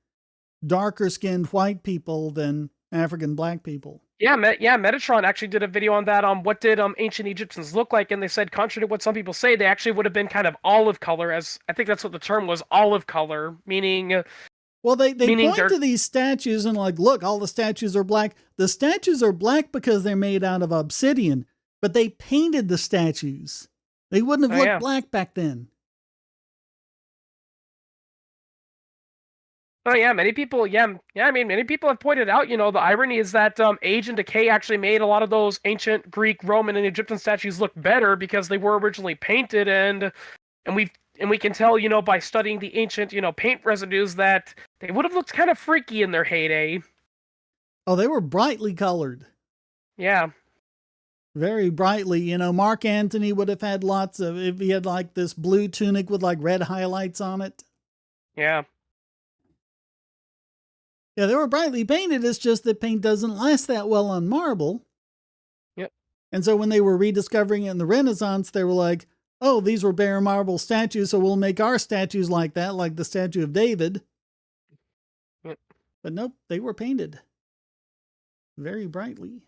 darker skinned white people than African black people. Yeah, Metatron actually did a video on that. What did ancient Egyptians look like? And they said, contrary to what some people say, they actually would have been kind of olive color. As I think that's what the term was, olive color, meaning. Well, they meaning point to these statues and like, look, all the statues are black. The statues are black because they're made out of obsidian, but they painted the statues. They wouldn't have looked black back then. Oh yeah, many people. I mean, many people have pointed out. The irony is that age and decay actually made a lot of those ancient Greek, Roman, and Egyptian statues look better because they were originally painted, and we can tell, by studying the ancient, paint residues that they would have looked kind of freaky in their heyday. Oh, they were brightly colored. Yeah. Very brightly. Mark Antony would have had lots of, if he had like this blue tunic with like red highlights on it. Yeah. Yeah, they were brightly painted. It's just that paint doesn't last that well on marble. Yep. And so when they were rediscovering it in the Renaissance, they were like, oh, these were bare marble statues, so we'll make our statues like that, like the statue of David. Yep. But nope, they were painted very brightly.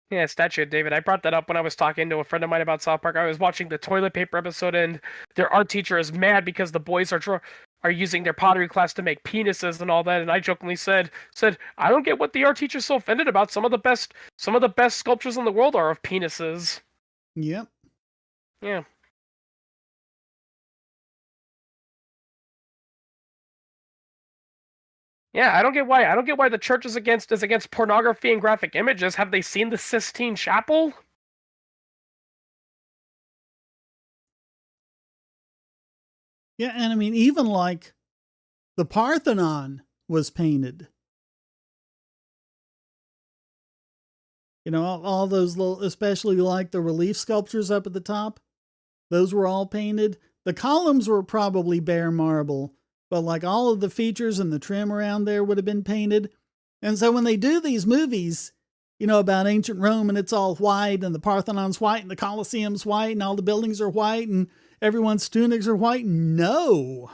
Yeah, statue of David. I brought that up when I was talking to a friend of mine about South Park. I was watching the toilet paper episode, and their art teacher is mad because the boys are using their pottery class to make penises and all that. And I jokingly said, I don't get what the art teacher's so offended about. Some of the best sculptures in the world are of penises. Yep. Yeah. Yeah, I don't get why the church is against pornography and graphic images. Have they seen the Sistine Chapel? Yeah, and I mean, even like the Parthenon was painted. All those little, especially like the relief sculptures up at the top, those were all painted. The columns were probably bare marble, but like all of the features and the trim around there would have been painted. And so when they do these movies, about ancient Rome and it's all white and the Parthenon's white and the Colosseum's white and all the buildings are white and everyone's tunics are white. No.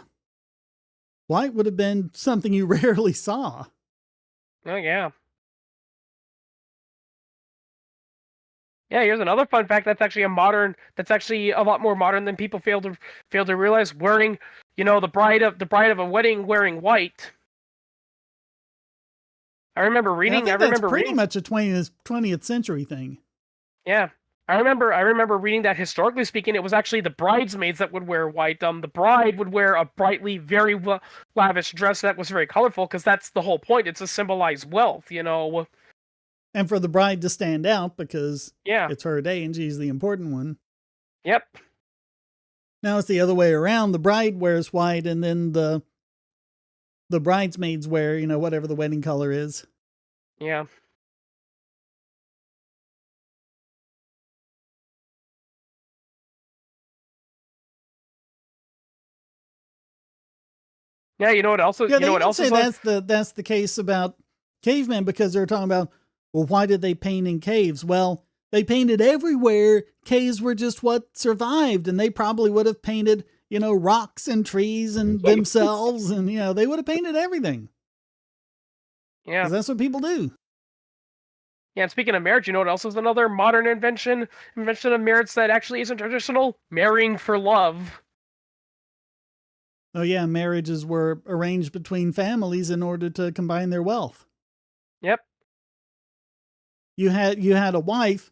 White would have been something you rarely saw. Oh, yeah. Yeah, here's another fun fact that's actually a lot more modern than people fail to realize. Wearing, the bride of a wedding wearing white. I remember reading. Yeah, that's pretty much a 20th century thing. Yeah, I remember reading that historically speaking, it was actually the bridesmaids that would wear white. The bride would wear a brightly, very lavish dress that was very colorful because that's the whole point. It's to symbolize wealth, And for the bride to stand out because yeah, it's her day and she's the important one. Yep. Now it's the other way around. The bride wears white and then the bridesmaids wear, whatever the wedding color is. Yeah. Yeah, you know what else? Yeah, that's the case about cavemen because they're talking about, well, why did they paint in caves? Well, they painted everywhere. Caves were just what survived, and they probably would have painted, rocks and trees and themselves, and they would have painted everything. Yeah, 'cause that's what people do. Yeah, and speaking of marriage, you know what else is another modern invention of marriage that actually isn't traditional? Marrying for love. Oh yeah, marriages were arranged between families in order to combine their wealth. Yep. You had a wife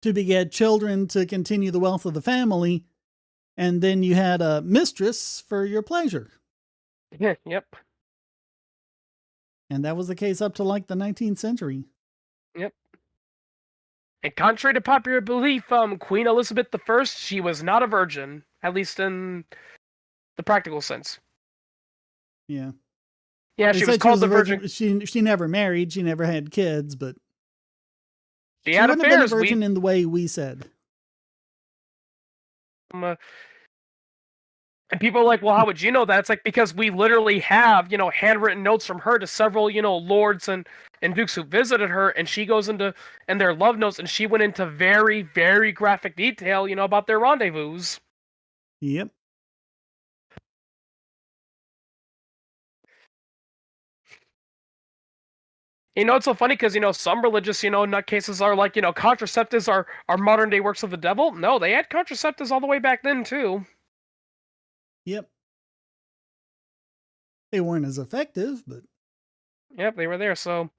to beget children to continue the wealth of the family, and then you had a mistress for your pleasure. Yep. And that was the case up to like the 19th century. Yep. And contrary to popular belief, Queen Elizabeth I, she was not a virgin, at least in the practical sense. Yeah. Yeah, They she was said she called was the a Virgin. virgin. She never married. She never had kids, but She she had wouldn't have been a affairs. virgin in the way we said. Uh, and people are like, well, how would you know that? It's like because we literally have, handwritten notes from her to several, lords and dukes who visited her, and she goes into and their love notes, and she went into very, very graphic detail, about their rendezvous. Yep. It's so funny because some religious nutcases are like contraceptives are modern day works of the devil. No, they had contraceptives all the way back then too. Yep. They weren't as effective, but Yep, they were there. So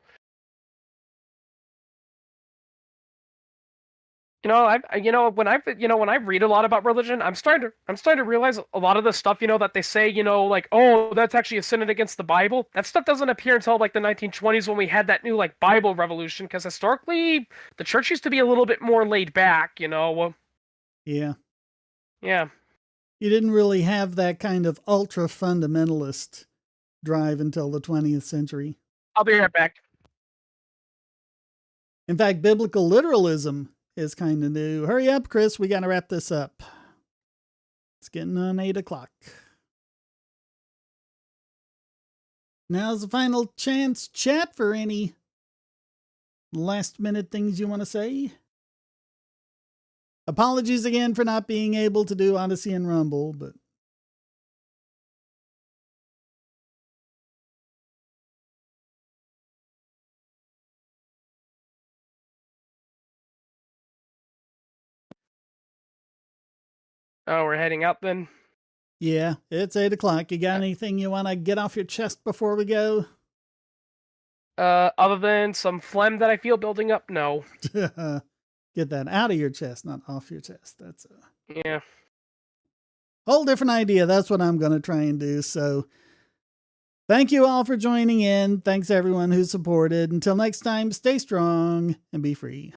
when I read a lot about religion, I'm starting to realize a lot of the stuff that they say like, oh, that's actually a sin against the Bible. That stuff doesn't appear until like the 1920s when we had that new like Bible revolution. Because historically, the church used to be a little bit more laid back. yeah. Yeah. You didn't really have that kind of ultra fundamentalist drive until the 20th century. I'll be right back. In fact, biblical literalism is kind of new. Hurry up, Chris. We got to wrap this up. It's getting on 8 o'clock. Now's the final chance, chat, for any last minute things you want to say. Apologies again for not being able to do Odyssey and Rumble, but Oh, we're heading out then. yeah, it's 8 o'clock. You got anything you want to get off your chest before we go? Other than some phlegm that I feel building up, no. Get that out of your chest, not off your chest. That's a Yeah. whole different idea. That's what I'm going to try and do. So thank you all for joining in. Thanks everyone who supported. Until next time, stay strong and be free.